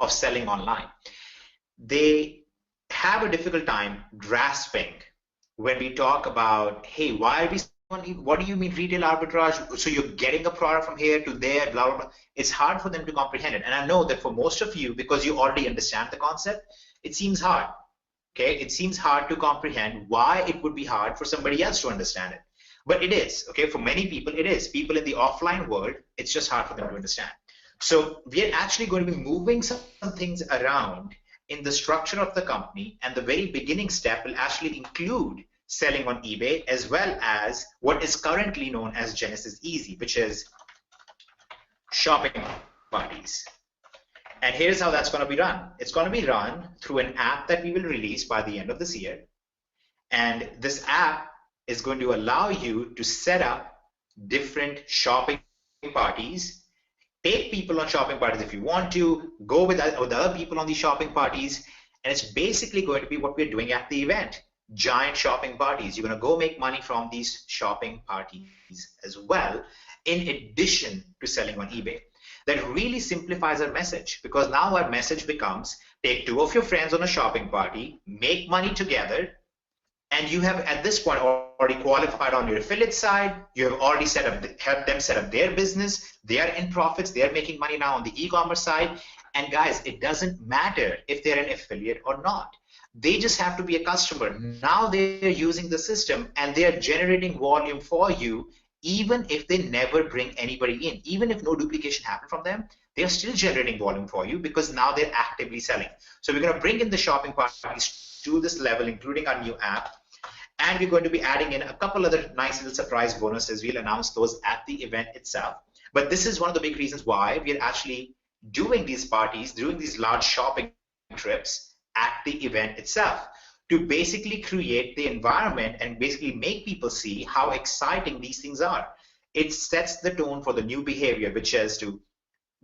Speaker 2: selling online. They have a difficult time grasping when we talk about, hey, why are we selling? What do you mean retail arbitrage? So you're getting a product from here to there, blah, blah, blah. It's hard for them to comprehend it. And I know that for most of you, because you already understand the concept, it seems hard. Okay, it seems hard to comprehend why it would be hard for somebody else to understand it. But it is, okay, for many people it is. People in the offline world, it's just hard for them to understand. So we are actually going to be moving some things around in the structure of the company, and the very beginning step will actually include selling on eBay, as well as what is currently known as Genesis Easy, which is shopping parties. And here's how that's going to be run. It's going to be run through an app that we will release by the end of this year. And this app is going to allow you to set up different shopping parties, take people on shopping parties if you want to, go with other people on these shopping parties, and it's basically going to be what we're doing at the event. Giant shopping parties. You're going to go make money from these shopping parties as well, in addition to selling on eBay. That really simplifies our message, because now our message becomes, take two of your friends on a shopping party, make money together, and you have at this point already qualified on your affiliate side. You have already helped them set up their business. They are in profits. They are making money now on the e-commerce side. And guys, it doesn't matter if they're an affiliate or not. They just have to be a customer. Now they're using the system and they're generating volume for you, even if they never bring anybody in. Even if no duplication happened from them, they're still generating volume for you, because now they're actively selling. So we're going to bring in the shopping parties to this level, including our new app. And we're going to be adding in a couple other nice little surprise bonuses. We'll announce those at the event itself. But this is one of the big reasons why we're actually doing these parties, doing these large shopping trips at the event itself, to basically create the environment and basically make people see how exciting these things are. It sets the tone for the new behavior, which is to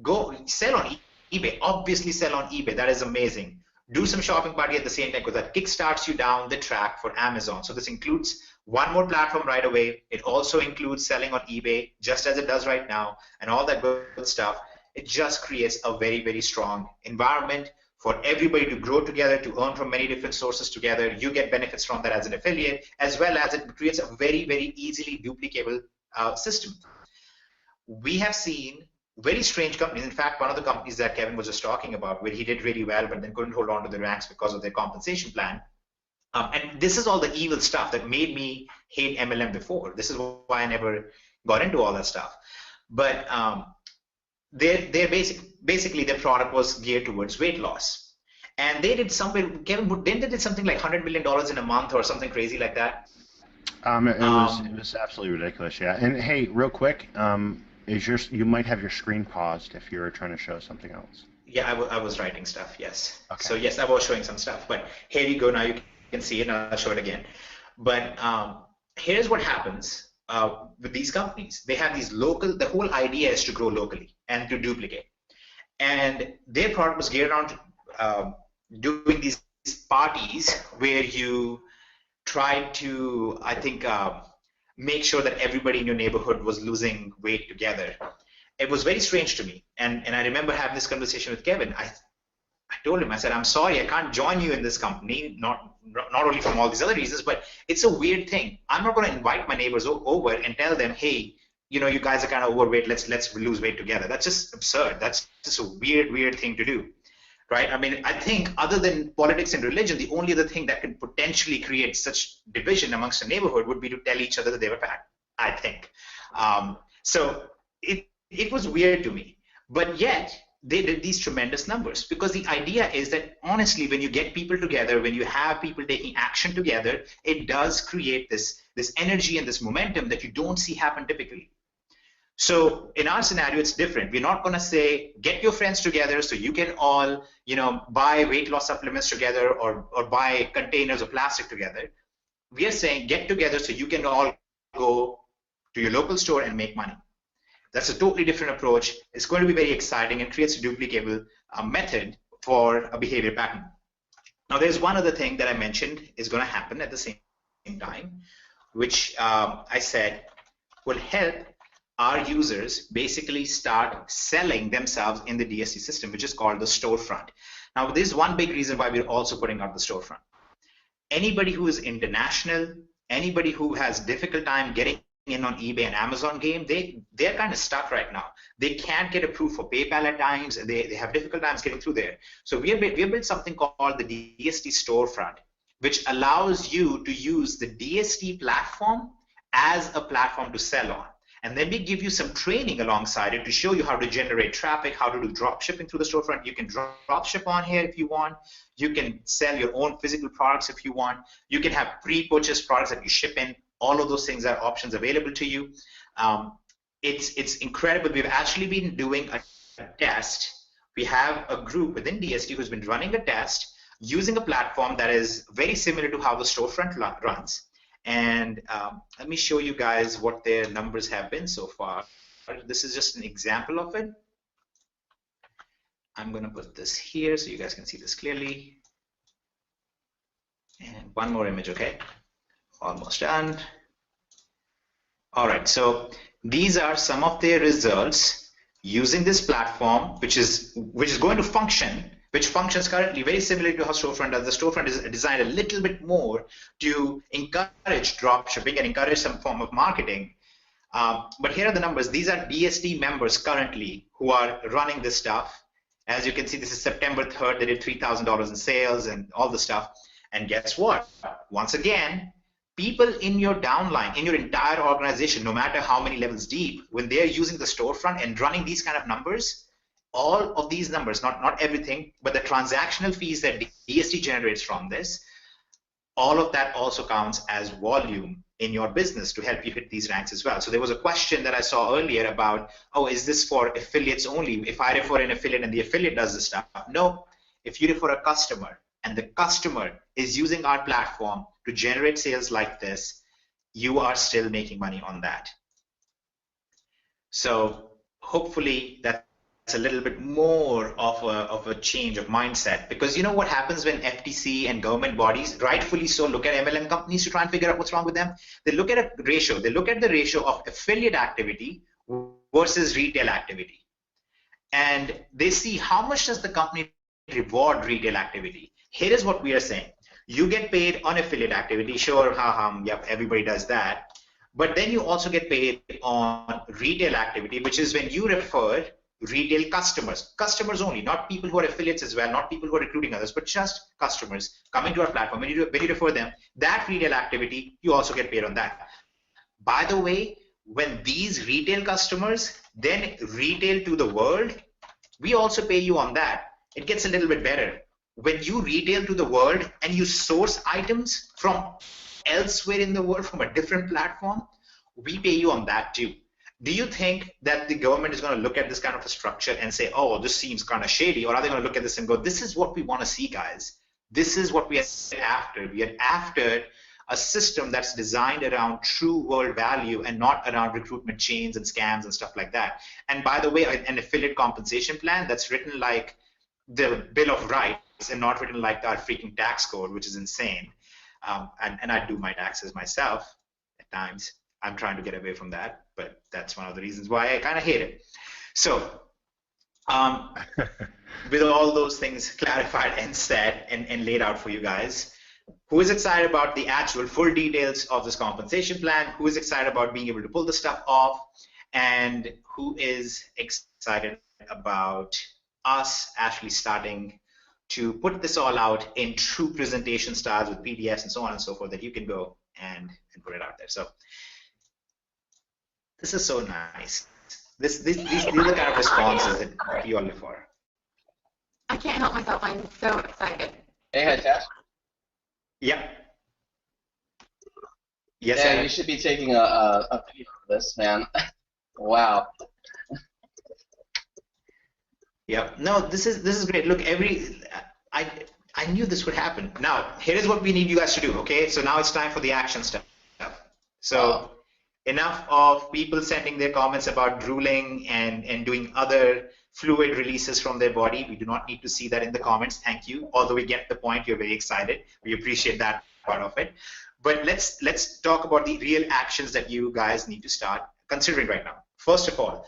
Speaker 2: go sell on eBay. Obviously sell on eBay. That is amazing. Do some shopping party at the same time, because that kickstarts you down the track for Amazon. So this includes one more platform right away. It also includes selling on eBay, just as it does right now, and all that good stuff. It just creates a very, very strong environment for everybody to grow together, to earn from many different sources together. You get benefits from that as an affiliate, as well as it creates a very, very easily duplicable system. We have seen very strange companies. In fact, one of the companies that Kevin was just talking about, where he did really well, but then couldn't hold on to the ranks because of their compensation plan. And this is all the evil stuff that made me hate MLM before. This is why I never got into all that stuff. But basically their product was geared towards weight loss. And they did something, Kevin, didn't they did something like $100 million in a month or something crazy like that?
Speaker 3: It was absolutely ridiculous, yeah. And hey, real quick, you might have your screen paused if you're trying to show something else.
Speaker 2: Yeah, I was writing stuff, yes.
Speaker 3: Okay.
Speaker 2: So yes, I was showing some stuff, but here you go, now you can see it, and I'll show it again. But here's what happens with these companies. They have these the whole idea is to grow locally and to duplicate. And their product was geared around doing these parties where you tried to, I think, make sure that everybody in your neighborhood was losing weight together. It was very strange to me. And I remember having this conversation with Kevin. I told him, I said, I'm sorry, I can't join you in this company, not only from all these other reasons, but it's a weird thing. I'm not going to invite my neighbors over and tell them, hey, you know, you guys are kind of overweight, let's lose weight together. That's just absurd. That's just a weird thing to do, right? I mean, I think other than politics and religion, the only other thing that could potentially create such division amongst a neighborhood would be to tell each other that they were fat, I think. So it was weird to me, but yet they did these tremendous numbers, because the idea is that honestly, when you get people together, when you have people taking action together, it does create this energy and this momentum that you don't see happen typically. So in our scenario, it's different. We're not going to say, get your friends together so you can all, you know, buy weight loss supplements together or buy containers of plastic together. We are saying, get together so you can all go to your local store and make money. That's a totally different approach. It's going to be very exciting and creates a duplicable method for a behavior pattern. Now, there's one other thing that I mentioned is going to happen at the same time, which I said will help our users basically start selling themselves in the DSD system, which is called the storefront. Now, there's one big reason why we're also putting out the storefront. Anybody who is international, anybody who has difficult time getting in on eBay and Amazon game, they're kind of stuck right now. They can't get approved for PayPal at times. They have difficult times getting through there. So we have built something called the DSD storefront, which allows you to use the DSD platform as a platform to sell on. And then we give you some training alongside it to show you how to generate traffic, how to do drop shipping through the storefront. You can drop ship on here if you want. You can sell your own physical products if you want. You can have pre-purchased products that you ship in. All of those things are options available to you. It's incredible. We've actually been doing a test. We have a group within DSD who's been running a test using a platform that is very similar to how the storefront runs. And let me show you guys what their numbers have been so far. This is just an example of it. I'm going to put this here so you guys can see this clearly. And one more image, okay? Almost done. All right, so these are some of their results using this platform, which is going to function, which functions currently very similarly to how storefront does. The storefront is designed a little bit more to encourage drop shipping and encourage some form of marketing. But here are the numbers. These are DSD members currently who are running this stuff. As you can see, this is September 3rd. They did $3,000 in sales and all the stuff. And guess what? Once again, people in your downline, in your entire organization, no matter how many levels deep, when they're using the storefront and running these kind of numbers, all of these numbers, not everything, but the transactional fees that DSD generates from this, all of that also counts as volume in your business to help you hit these ranks as well. So there was a question that I saw earlier about, oh, is this for affiliates only? If I refer an affiliate and the affiliate does this stuff? No. If you refer a customer and the customer is using our platform to generate sales like this, you are still making money on that. So hopefully that's a little bit more of a change of mindset, because you know what happens when FTC and government bodies, rightfully so, look at MLM companies to try and figure out what's wrong with them. They look at a ratio. They look at the ratio of affiliate activity versus retail activity. And they see how much does the company reward retail activity. Here is what we are saying. You get paid on affiliate activity. Sure, yep, everybody does that. But then you also get paid on retail activity, which is when you refer retail customers only, not people who are affiliates as well, not people who are recruiting others, but just customers coming to our platform. When you refer them, that retail activity, you also get paid on that. By the way, when these retail customers then retail to the world, we also pay you on that. It gets a little bit better. When you retail to the world and you source items from elsewhere in the world, from a different platform, we pay you on that too. Do you think that the government is going to look at this kind of a structure and say, oh, this seems kind of shady? Or are they going to look at this and go, this is what we want to see, guys. This is what we are after. We are after a system that's designed around true world value and not around recruitment chains and scams and stuff like that. And by the way, an affiliate compensation plan that's written like the Bill of Rights and not written like our freaking tax code, which is insane. and I do my taxes myself at times. I'm trying to get away from that, but that's one of the reasons why I kind of hate it. So with all those things clarified and said and laid out for you guys, who is excited about the actual full details of this compensation plan? Who is excited about being able to pull the stuff off? And who is excited about us actually starting to put this all out in true presentation styles with PDFs and so on and so forth that you can go and put it out there. So this is so nice. These are the kind of responses that we all live for.
Speaker 6: I can't help myself. I'm so excited.
Speaker 5: Hey, Tash.
Speaker 2: Yep. Yes,
Speaker 5: Yeah, you should be taking a video of this, man. Wow.
Speaker 2: Yep. No, this is great. Look, I knew this would happen. Now, here is what we need you guys to do, okay? So now it's time for the action stuff. So enough of people sending their comments about drooling and doing other fluid releases from their body. We do not need to see that in the comments. Thank you. Although we get the point, you're very excited. We appreciate that part of it. But let's talk about the real actions that you guys need to start considering right now. First of all,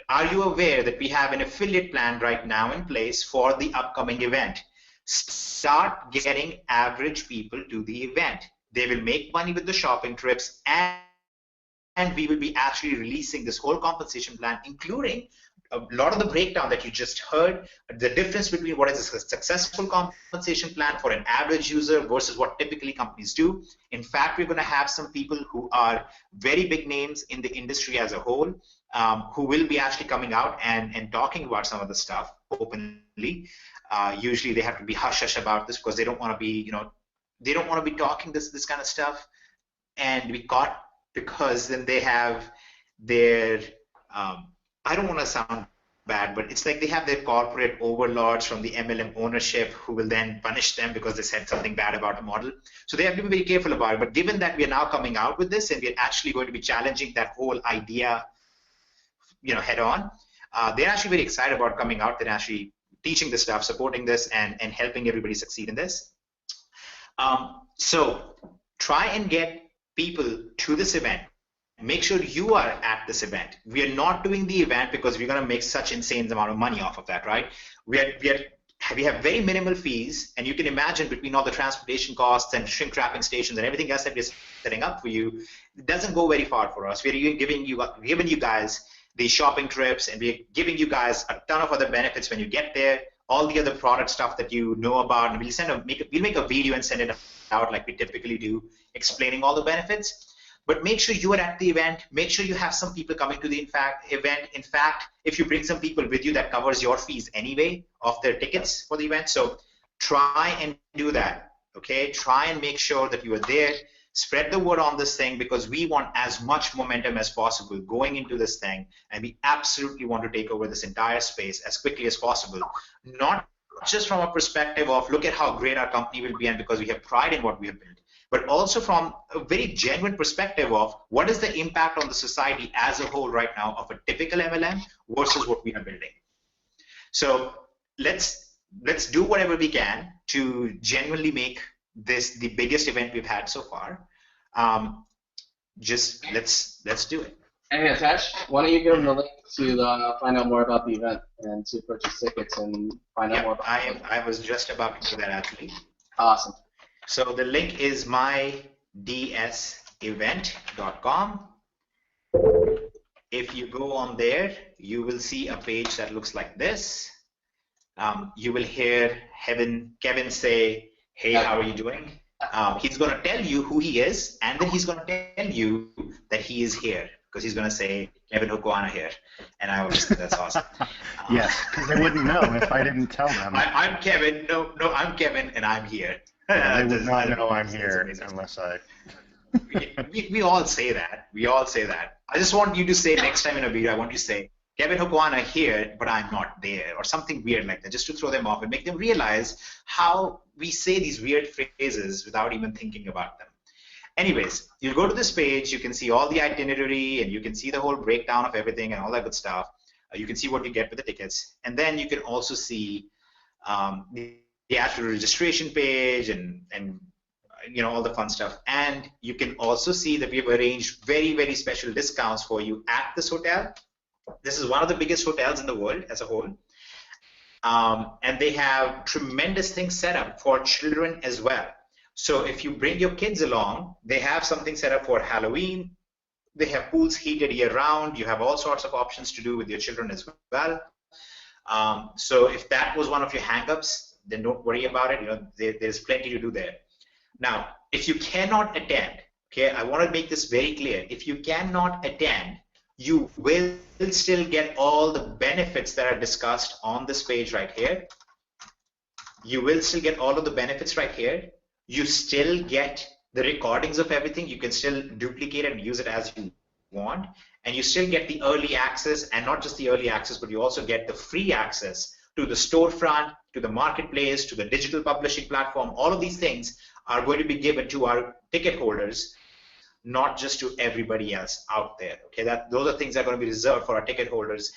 Speaker 2: are you aware that we have an affiliate plan right now in place for the upcoming event? Start getting average people to the event. They will make money with the shopping trips, and we will be actually releasing this whole compensation plan, including a lot of the breakdown that you just heard, the difference between what is a successful compensation plan for an average user versus what typically companies do. In fact, we're going to have some people who are very big names in the industry as a whole, who will be actually coming out and talking about some of the stuff openly. Usually they have to be hush-hush about this because they don't want to be, they don't want to be talking this kind of stuff and be caught, because then they have their I don't want to sound bad, but it's like they have their corporate overlords from the MLM ownership who will then punish them because they said something bad about the model. So they have to be very careful about it. But given that we are now coming out with this and we're actually going to be challenging that whole idea, head on, they're actually very excited about coming out and actually teaching this stuff, supporting this, and helping everybody succeed in this. So try and get people to this event. Make sure you are at this event. We are not doing the event because we're going to make such insane amount of money off of that, right? We have very minimal fees, and you can imagine between all the transportation costs and shrink wrapping stations and everything else that we're setting up for you, it doesn't go very far for us. We're giving you guys the shopping trips, and we're giving you guys a ton of other benefits when you get there, all the other product stuff that you know about, and we'll make a video and send it out like we typically do, explaining all the benefits. But make sure you are at the event. Make sure you have some people coming to the event. In fact, if you bring some people with you, that covers your fees anyway of their tickets for the event. So try and do that, okay? Try and make sure that you are there. Spread the word on this thing, because we want as much momentum as possible going into this thing, and we absolutely want to take over this entire space as quickly as possible. Not just from a perspective of look at how great our company will be and because we have pride in what we have built, but also from a very genuine perspective of what is the impact on the society as a whole right now of a typical MLM versus what we are building. So let's do whatever we can to genuinely make this the biggest event we've had so far. Just let's do it.
Speaker 5: Hey, Tash, why don't you give them the link to find out more about the event and to purchase tickets and find out more about it?
Speaker 2: I was just about to do that actually.
Speaker 5: Awesome.
Speaker 2: So the link is mydsevent.com. If you go on there, you will see a page that looks like this. You will hear Kevin say, hey, how are you doing? He's going to tell you who he is, and then he's going to tell you that he is here, because he's going to say, Kevin Hukuana here. And I always think that's awesome.
Speaker 3: Yes, because they wouldn't know if I didn't tell them.
Speaker 2: I'm Kevin. No, I'm Kevin, and I'm here.
Speaker 3: They would not know I'm here unless I...
Speaker 2: we all say that. We all say that. I just want you to say next time in a video, I want you to say, Kevin Hukuana here, but I'm not there, or something weird like that, just to throw them off and make them realize how we say these weird phrases without even thinking about them. Anyways, you go to this page, you can see all the itinerary, and you can see the whole breakdown of everything and all that good stuff. You can see what you get with the tickets, and then you can also see the actual registration page and all the fun stuff. And you can also see that we've arranged very, very special discounts for you at this hotel. This is one of the biggest hotels in the world as a whole. And they have tremendous things set up for children as well. So if you bring your kids along, they have something set up for Halloween. They have pools heated year-round. You have all sorts of options to do with your children as well. So if that was one of your hang-ups, then don't worry about it. There's plenty to do there. Now, if you cannot attend, okay, I want to make this very clear. If you cannot attend, you will still get all the benefits that are discussed on this page right here. You will still get all of the benefits right here. You still get the recordings of everything. You can still duplicate it and use it as you want. And you still get the early access, and not just the early access, but you also get the free access to the storefront, to the marketplace, to the digital publishing platform. All of these things are going to be given to our ticket holders, not just to everybody else out there. Okay, those are things that are going to be reserved for our ticket holders,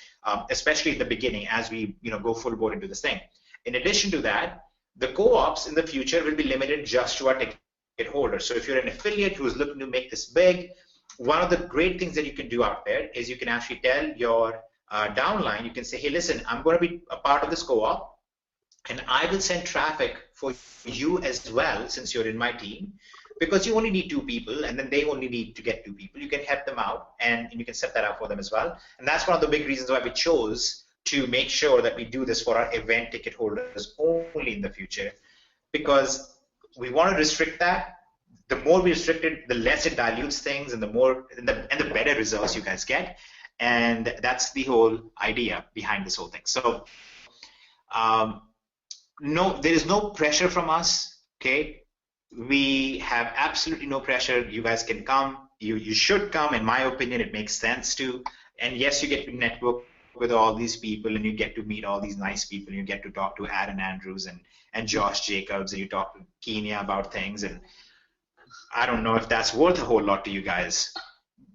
Speaker 2: especially in the beginning as we go full board into this thing. In addition to that, the co-ops in the future will be limited just to our ticket holders. So if you're an affiliate who's looking to make this big, one of the great things that you can do out there is you can actually tell your downline, you can say, hey, listen, I'm going to be a part of this co-op, and I will send traffic for you as well, since you're in my team, because you only need 2 people, and then they only need to get 2 people. You can help them out, and you can set that up for them as well. And that's one of the big reasons why we chose to make sure that we do this for our event ticket holders only in the future, because we want to restrict that. The more we restrict it, the less it dilutes things, and the better results you guys get. And that's the whole idea behind this whole thing. So no, there is no pressure from us, okay? We have absolutely no pressure. You guys can come. You should come. In my opinion, it makes sense to. And yes, you get to network with all these people, and you get to meet all these nice people. You get to talk to Aaron Andrews and Josh Jacobs, and you talk to Kenya about things. And I don't know if that's worth a whole lot to you guys.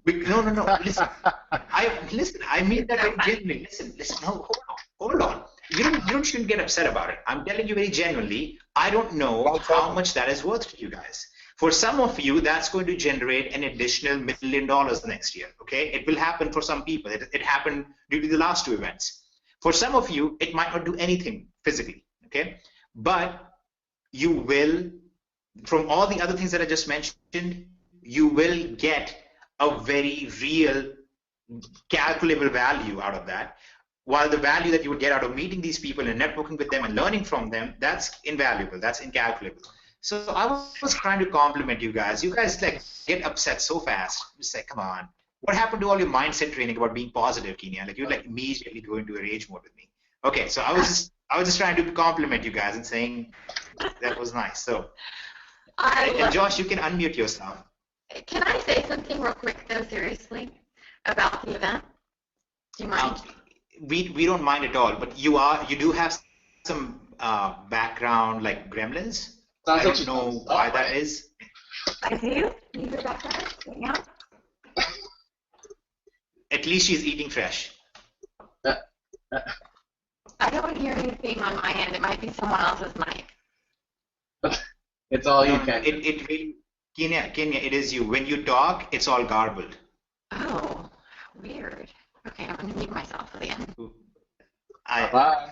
Speaker 2: No. Listen, I mean that very genuinely. Listen. No, hold on. You shouldn't get upset about it. I'm telling you very genuinely. I don't know how much that is worth to you guys. For some of you, that's going to generate an additional $1 million next year. Okay, it will happen for some people. It happened due to the last 2 events. For some of you, it might not do anything physically. Okay, but you will, from all the other things that I just mentioned, you will get a very real, calculable value out of that. While the value that you would get out of meeting these people and networking with them and learning from them, that's invaluable, that's incalculable. So I was trying to compliment you guys. You guys like get upset so fast. Just like, come on. What happened to all your mindset training about being positive, Kenya? Like you like immediately go into a rage mode with me. Okay, so I was just trying to compliment you guys and saying that was nice. So and Josh, you can unmute yourself.
Speaker 6: Can I say something real quick, though, seriously, about the event? Do you mind?
Speaker 2: We don't mind at all, but you do have some background like gremlins. I don't know why that is.
Speaker 6: I do. You hear about that? Yeah.
Speaker 2: At least she's eating fresh.
Speaker 6: I don't hear anything on my end. It might be someone else's mic.
Speaker 5: It's all you can.
Speaker 2: It really, Kenya, it is you. When you talk, it's all garbled.
Speaker 6: Oh, weird. Okay, I'm going to mute myself again.
Speaker 5: Bye.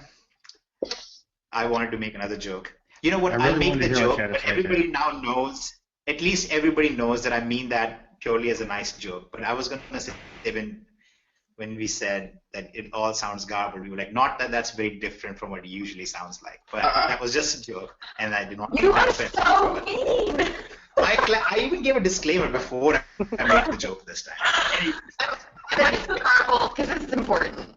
Speaker 2: I wanted to make another joke. You know what?
Speaker 3: I really
Speaker 2: I'll make
Speaker 3: wanted
Speaker 2: the
Speaker 3: to hear what
Speaker 2: joke,
Speaker 3: you had to
Speaker 2: but
Speaker 3: say,
Speaker 2: everybody now knows. At least everybody knows that I mean that purely as a nice joke. But I was going to say when we said that it all sounds garbled, we were like, not that that's very different from what it usually sounds like. But that was just a joke, and I did not.
Speaker 6: You are so mean.
Speaker 2: I even gave a disclaimer before I made the joke this time.
Speaker 6: That's horrible because this is important.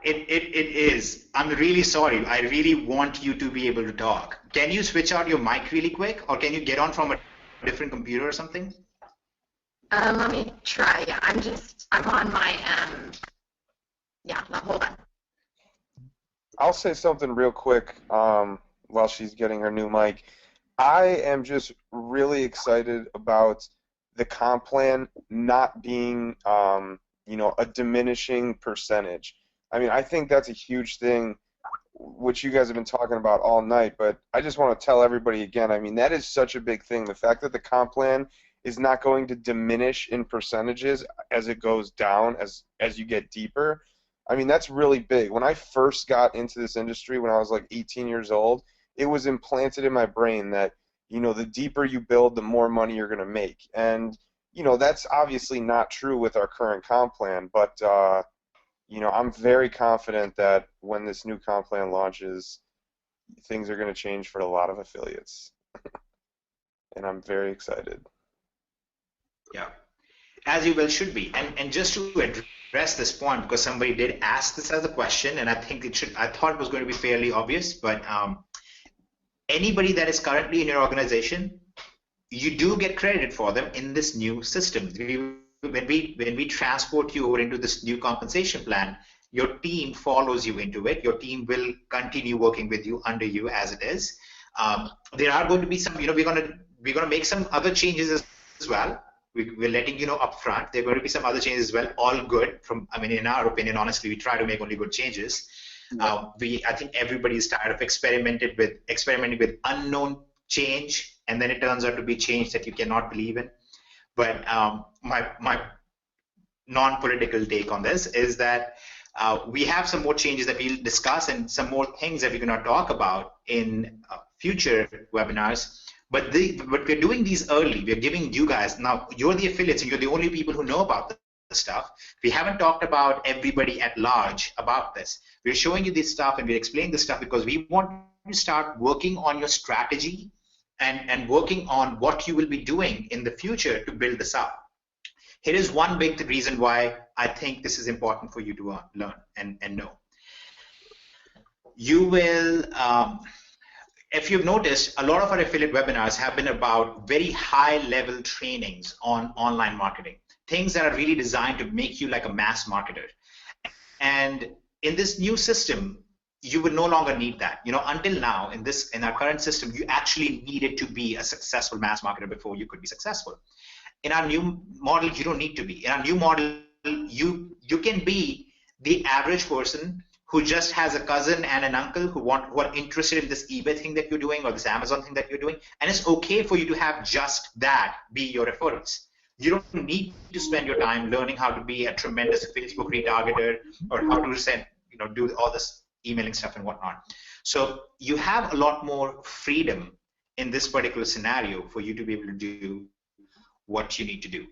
Speaker 2: It is. I'm really sorry. I really want you to be able to talk. Can you switch out your mic really quick, or can you get on from a different computer or something?
Speaker 6: Let me try. Yeah, I'm on my yeah. Hold on.
Speaker 4: I'll say something real quick while she's getting her new mic. I am just really excited about the comp plan not being, a diminishing percentage. I mean, I think that's a huge thing which you guys have been talking about all night, but I just want to tell everybody again, I mean, that is such a big thing. The fact that the comp plan is not going to diminish in percentages as it goes down, as you get deeper, I mean, that's really big. When I first got into this industry when I was like 18 years old, it was implanted in my brain that, you know, the deeper you build, the more money you're going to make. And, you know, that's obviously not true with our current comp plan, but, you know, I'm very confident that when this new comp plan launches, things are going to change for a lot of affiliates. And I'm very excited.
Speaker 2: Yeah, as you well should be. And just to address this point, because somebody did ask this as a question, and I think I thought it was going to be fairly obvious, but anybody that is currently in your organization, you do get credited for them in this new system. When we transport you over into this new compensation plan, your team follows you into it. Your team will continue working with you, under you as it is. There are going to be some, you know, we're going to make some other changes as well. We're letting you know up front. There are going to be some other changes as well, all good. I mean, in our opinion, honestly, we try to make only good changes. I think everybody is tired of experimenting with unknown change, and then it turns out to be change that you cannot believe in. But my non-political take on this is that we have some more changes that we'll discuss and some more things that we're going to talk about in future webinars. But we're doing these early. We're giving you guys, now you're the affiliates and you're the only people who know about the stuff. We haven't talked about everybody at large about this. We're showing you this stuff and we're explaining this stuff because we want to start working on your strategy and working on what you will be doing in the future to build this up. Here is one big reason why I think this is important for you to learn and know. You will, if you've noticed, a lot of our affiliate webinars have been about very high-level trainings on online marketing, things that are really designed to make you like a mass marketer. And in this new system, you will no longer need that. You know, until now, in our current system, you actually needed to be a successful mass marketer before you could be successful. In our new model, you don't need to be. In our new model, you can be the average person who just has a cousin and an uncle who are interested in this eBay thing that you're doing or this Amazon thing that you're doing, and it's okay for you to have just that be your referrals. You don't need to spend your time learning how to be a tremendous Facebook retargeter or how to send, you know, do all this emailing stuff and whatnot. So you have a lot more freedom in this particular scenario for you to be able to do what you need to do,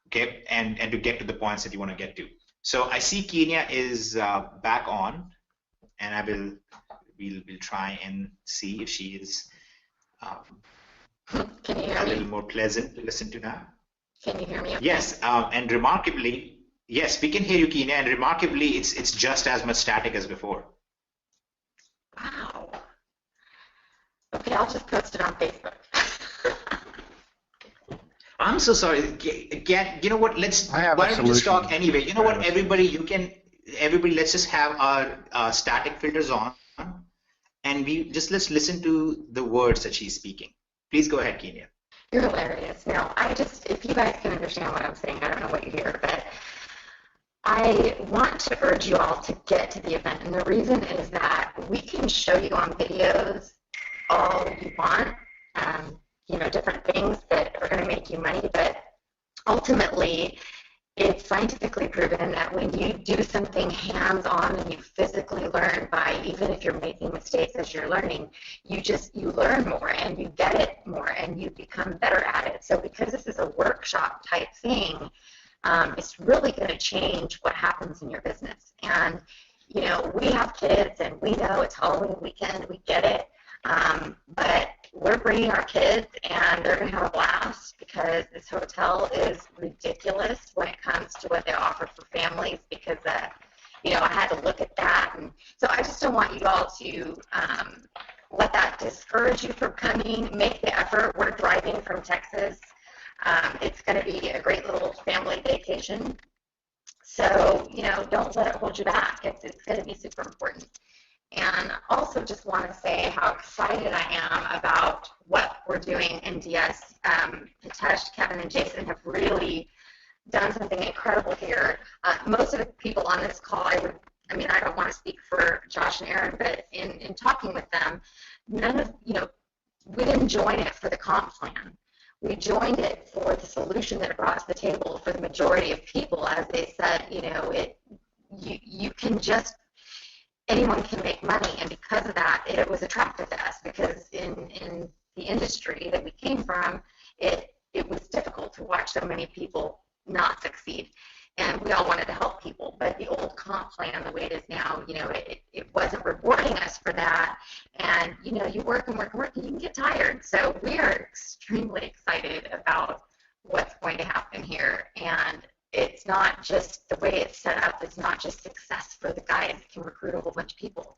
Speaker 2: okay, and to get to the points that you want to get to. So I see Kenya is back on, and we'll try and see if she is a little more pleasant to listen to now.
Speaker 6: Can you hear me? Okay?
Speaker 2: Yes, and remarkably, yes, we can hear you, Kenya, and remarkably, it's just as much static as before.
Speaker 6: Wow. Okay, I'll just post it on Facebook.
Speaker 2: I'm so sorry. You know what? Why don't we just talk anyway? You know what, everybody, let's just have our static filters on, and let's listen to the words that she's speaking. Please go ahead, Kenya.
Speaker 6: You're hilarious. No, if you guys can understand what I'm saying, I don't know what you hear, but I want to urge you all to get to the event, and the reason is that we can show you on videos all you want, you know, different things that are going to make you money, but ultimately it's scientifically proven that when you do something hands-on and you physically learn by, even if you're making mistakes as you're learning, you learn more and you get it more and you become better at it. So because this is a workshop type thing, it's really going to change what happens in your business. And, you know, we have kids and we know it's Halloween weekend, we get it, but we're bringing our kids and they're going to have a blast because this hotel is ridiculous when it comes to what they offer for families because, you know, I had to look at that. And so I just don't want you all to let that discourage you from coming. Make the effort. We're driving from Texas. It's going to be a great little family vacation. So, you know, don't let it hold you back. It's going to be super important. And also just want to say how excited I am about what we're doing in DS. Hitesh, Kevin, and Jason have really done something incredible here. Most of the people on this call I would I mean, I don't want to speak for Josh and Aaron, but in talking with them, none of, we didn't join it for the comp plan. We joined it for the solution that it brought to the table for the majority of people. As they said, you can just, anyone can make money, and because of that, it was attractive to us, because in the industry that we came from, it was difficult to watch so many people not succeed. And we all wanted to help people, but the old comp plan, the way it is now, it wasn't rewarding us for that. And, you work and work and work, and you can get tired. So we are extremely excited about what's going to happen here. And it's not just the way it's set up. It's not just success for the guys that can recruit a whole bunch of people.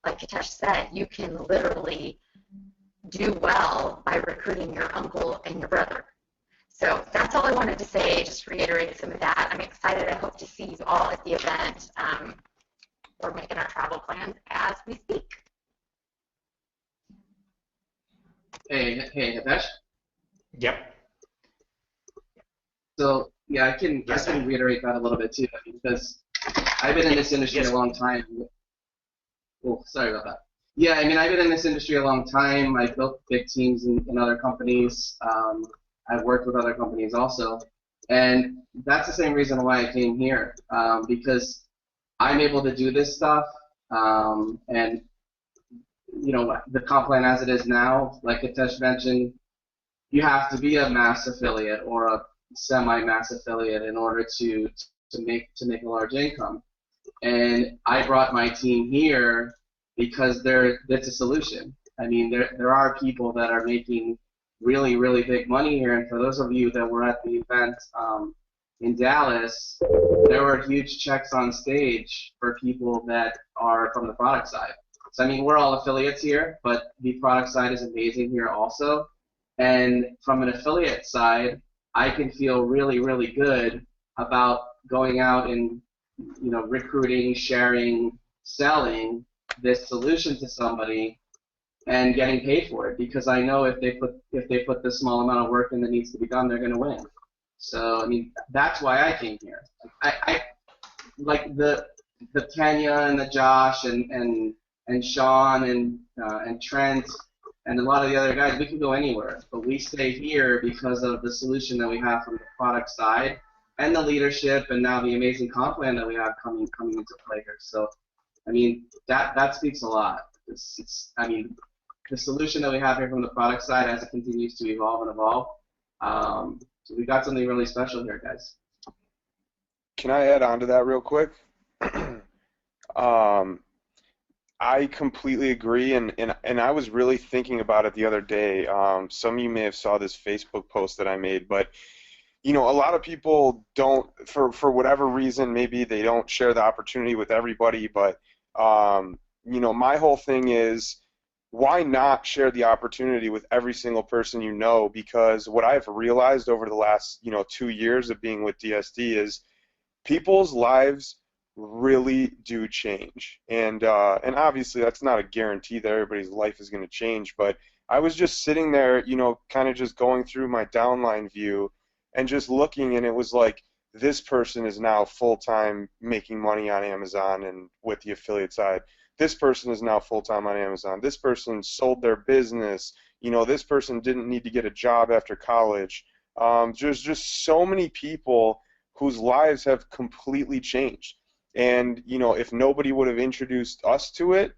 Speaker 6: Like Hitesh said, you can literally do well by recruiting your uncle and your brother. So that's all I wanted to say, just reiterate some of that. I'm excited. I hope to see you all at the event. We're making our travel plans as we speak.
Speaker 5: Hey, Hitesh?
Speaker 2: Yep.
Speaker 5: So, yeah, I can reiterate that a little bit too, because I've been in this industry a long time. Oh, sorry about that. Yeah, I mean, I've been in this industry a long time. I've built big teams in other companies. I've worked with other companies also. And that's the same reason why I came here, because I'm able to do this stuff. And, the comp plan as it is now, like Hitesh mentioned, you have to be a mass affiliate or a semi-mass affiliate in order to make a large income. And I brought my team here because it's a solution. I mean, there are people that are making really, really big money here. And for those of you that were at the event in Dallas, there were huge checks on stage for people that are from the product side. So, I mean, we're all affiliates here, but the product side is amazing here also. And from an affiliate side, I can feel really, really good about going out and, recruiting, sharing, selling this solution to somebody and getting paid for it, because I know if they put this small amount of work in that needs to be done, they're going to win. So, I mean, that's why I came here. I like the Tanya and the Josh and Sean and Trent and a lot of the other guys. We can go anywhere, but we stay here because of the solution that we have from the product side and the leadership, and now the amazing comp plan that we have coming into play here. So, I mean, that speaks a lot. I mean, the solution that we have here from the product side as it continues to evolve and evolve. So we got something really special here, guys.
Speaker 4: Can I add on to that real quick? I completely agree, and I was really thinking about it the other day. Some of you may have saw this Facebook post that I made, but a lot of people don't, for whatever reason, maybe they don't share the opportunity with everybody, but my whole thing is, why not share the opportunity with every single person you know? Because what I've realized over the last 2 years of being with DSD is people's lives really do change, and obviously that's not a guarantee that everybody's life is going to change. But I was just sitting there, kind of just going through my downline view and just looking, and it was like, this person is now full-time making money on Amazon and with the affiliate side. This person is now full-time on Amazon. This person sold their business. This person didn't need to get a job after college. There's just so many people whose lives have completely changed. And, if nobody would have introduced us to it,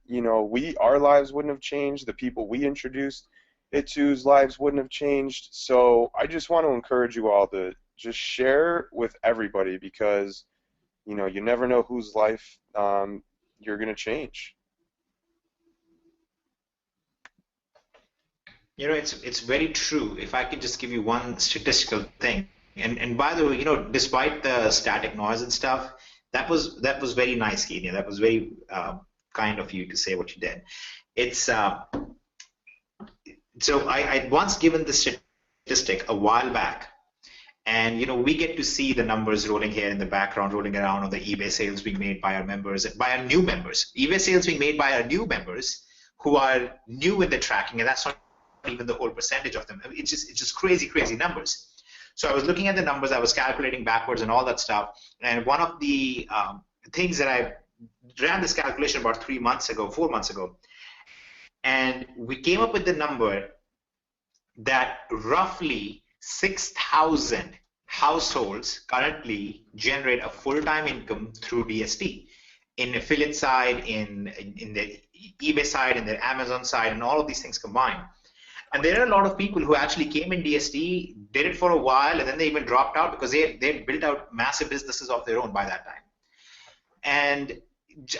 Speaker 4: our lives wouldn't have changed. The people we introduced it to's lives wouldn't have changed. So I just want to encourage you all to just share with everybody, because, you never know whose life you're going to change.
Speaker 2: It's very true. If I could just give you one statistical thing, and by the way, despite the static noise and stuff, that was very nice, Kenya. That was very kind of you to say what you did. It's so I'd once given this statistic a while back, and we get to see the numbers rolling here in the background, rolling around on the eBay sales being made by our members, by our new members. eBay sales being made by our new members who are new in the tracking, and that's not even the whole percentage of them. It's just crazy numbers. So I was looking at the numbers, I was calculating backwards and all that stuff, and one of the things that I ran this calculation about 4 months ago, and we came up with the number that roughly 6,000 households currently generate a full-time income through DSD. In affiliate side, in the eBay side, in the Amazon side, and all of these things combined. And there are a lot of people who actually came in DSD, did it for a while, and then they even dropped out because they built out massive businesses of their own by that time. And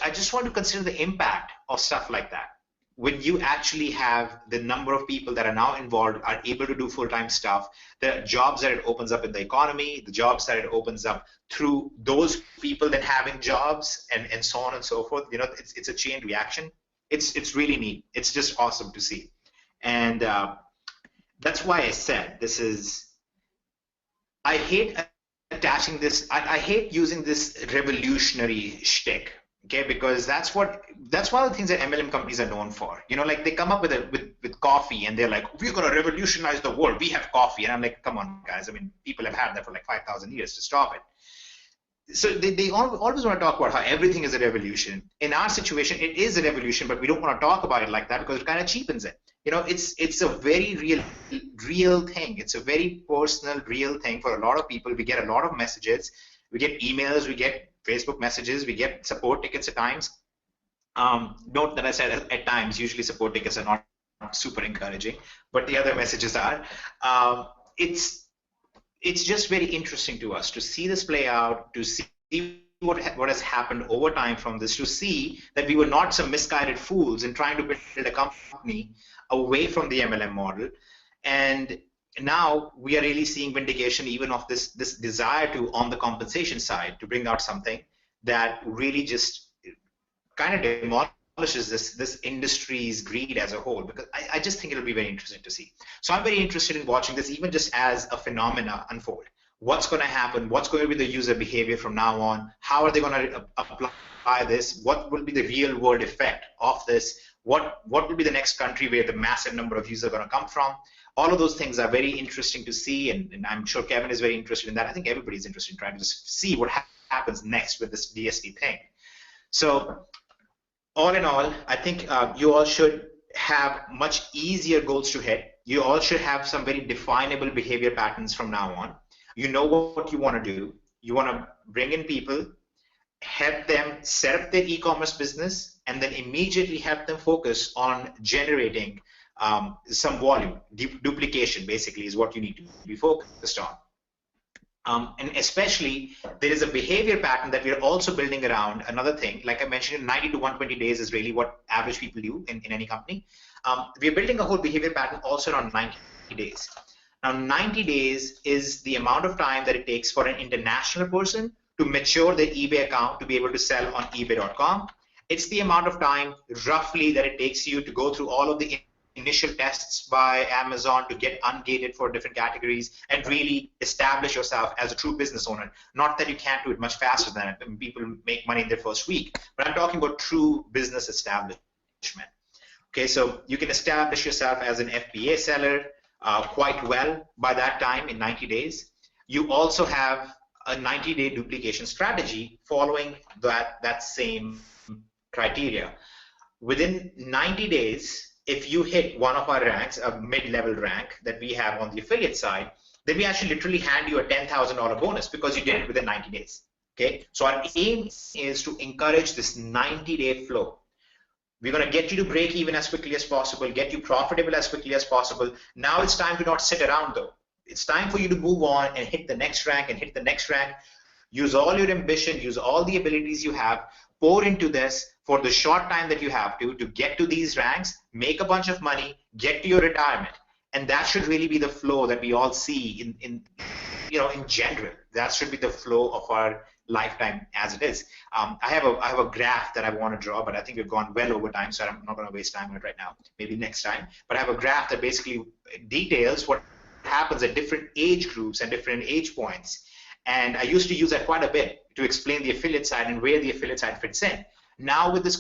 Speaker 2: I just want to consider the impact of stuff like that. When you actually have the number of people that are now involved are able to do full-time stuff, the jobs that it opens up in the economy, the jobs that it opens up through those people then having jobs, and so on and so forth. You know, it's a chain reaction. It's really neat. It's just awesome to see. And that's why I said this is, I hate attaching this, I hate using this revolutionary shtick, okay, because that's one of the things that MLM companies are known for. You know, like they come up with coffee and they're like, we're going to revolutionize the world, we have coffee. And I'm like, come on, guys, I mean, people have had that for like 5,000 years to stop it. So they always want to talk about how everything is a revolution. In our situation, it is a revolution, but we don't want to talk about it like that because it kind of cheapens it. You know, it's a very real thing. It's a very personal, real thing for a lot of people. We get a lot of messages. We get emails. We get Facebook messages. We get support tickets at times. Note that I said at times, usually support tickets are not super encouraging, but the other messages are. It's just very interesting to us to see this play out, to see what has happened over time from this, to see that we were not some misguided fools in trying to build a company away from the MLM model. And now we are really seeing vindication even of this desire to, on the compensation side, to bring out something that really just kind of demolishes this industry's greed as a whole, because I just think it'll be very interesting to see. So I'm very interested in watching this, even just as a phenomena unfold. What's going to happen? What's going to be the user behavior from now on? How are they going to apply this? What will be the real world effect of this? What will be the next country where the massive number of users are going to come from? All of those things are very interesting to see, and I'm sure Kevin is very interested in that. I think everybody's interested in trying to just see what happens next with this DSD thing. So all in all, I think you all should have much easier goals to hit. You all should have some very definable behavior patterns from now on. You know what you want to do. You want to bring in people, help them set up their e-commerce business, and then immediately help them focus on generating some volume. Duplication basically is what you need to be focused on. And especially, there is a behavior pattern that we are also building around another thing. Like I mentioned, 90 to 120 days is really what average people do in any company. We are building a whole behavior pattern also around 90 days. Now, 90 days is the amount of time that it takes for an international person to mature their eBay account to be able to sell on ebay.com. It's the amount of time roughly that it takes you to go through all of the initial tests by Amazon to get ungated for different categories and really establish yourself as a true business owner. Not that you can't do it much faster than it. I mean, people make money in their first week, but I'm talking about true business establishment. Okay, so you can establish yourself as an FBA seller quite well by that time in 90 days. You also have a 90-day duplication strategy following that same criteria. Within 90 days, if you hit one of our ranks, a mid-level rank that we have on the affiliate side, then we actually literally hand you a $10,000 bonus because you did it within 90 days. Okay, so our aim is to encourage this 90-day flow. We're going to get you to break even as quickly as possible, get you profitable as quickly as possible. Now it's time to not sit around though. It's time for you to move on and hit the next rank and hit the next rank. Use all your ambition, use all the abilities you have, pour into this for the short time that you have to get to these ranks, make a bunch of money, get to your retirement. And that should really be the flow that we all see in general. That should be the flow of our lifetime as it is. I have a graph that I want to draw, but I think we've gone well over time, so I'm not going to waste time on it right now. Maybe next time. But I have a graph that basically details what happens at different age groups and different age points. And I used to use that quite a bit to explain the affiliate side and where the affiliate side fits in. Now with this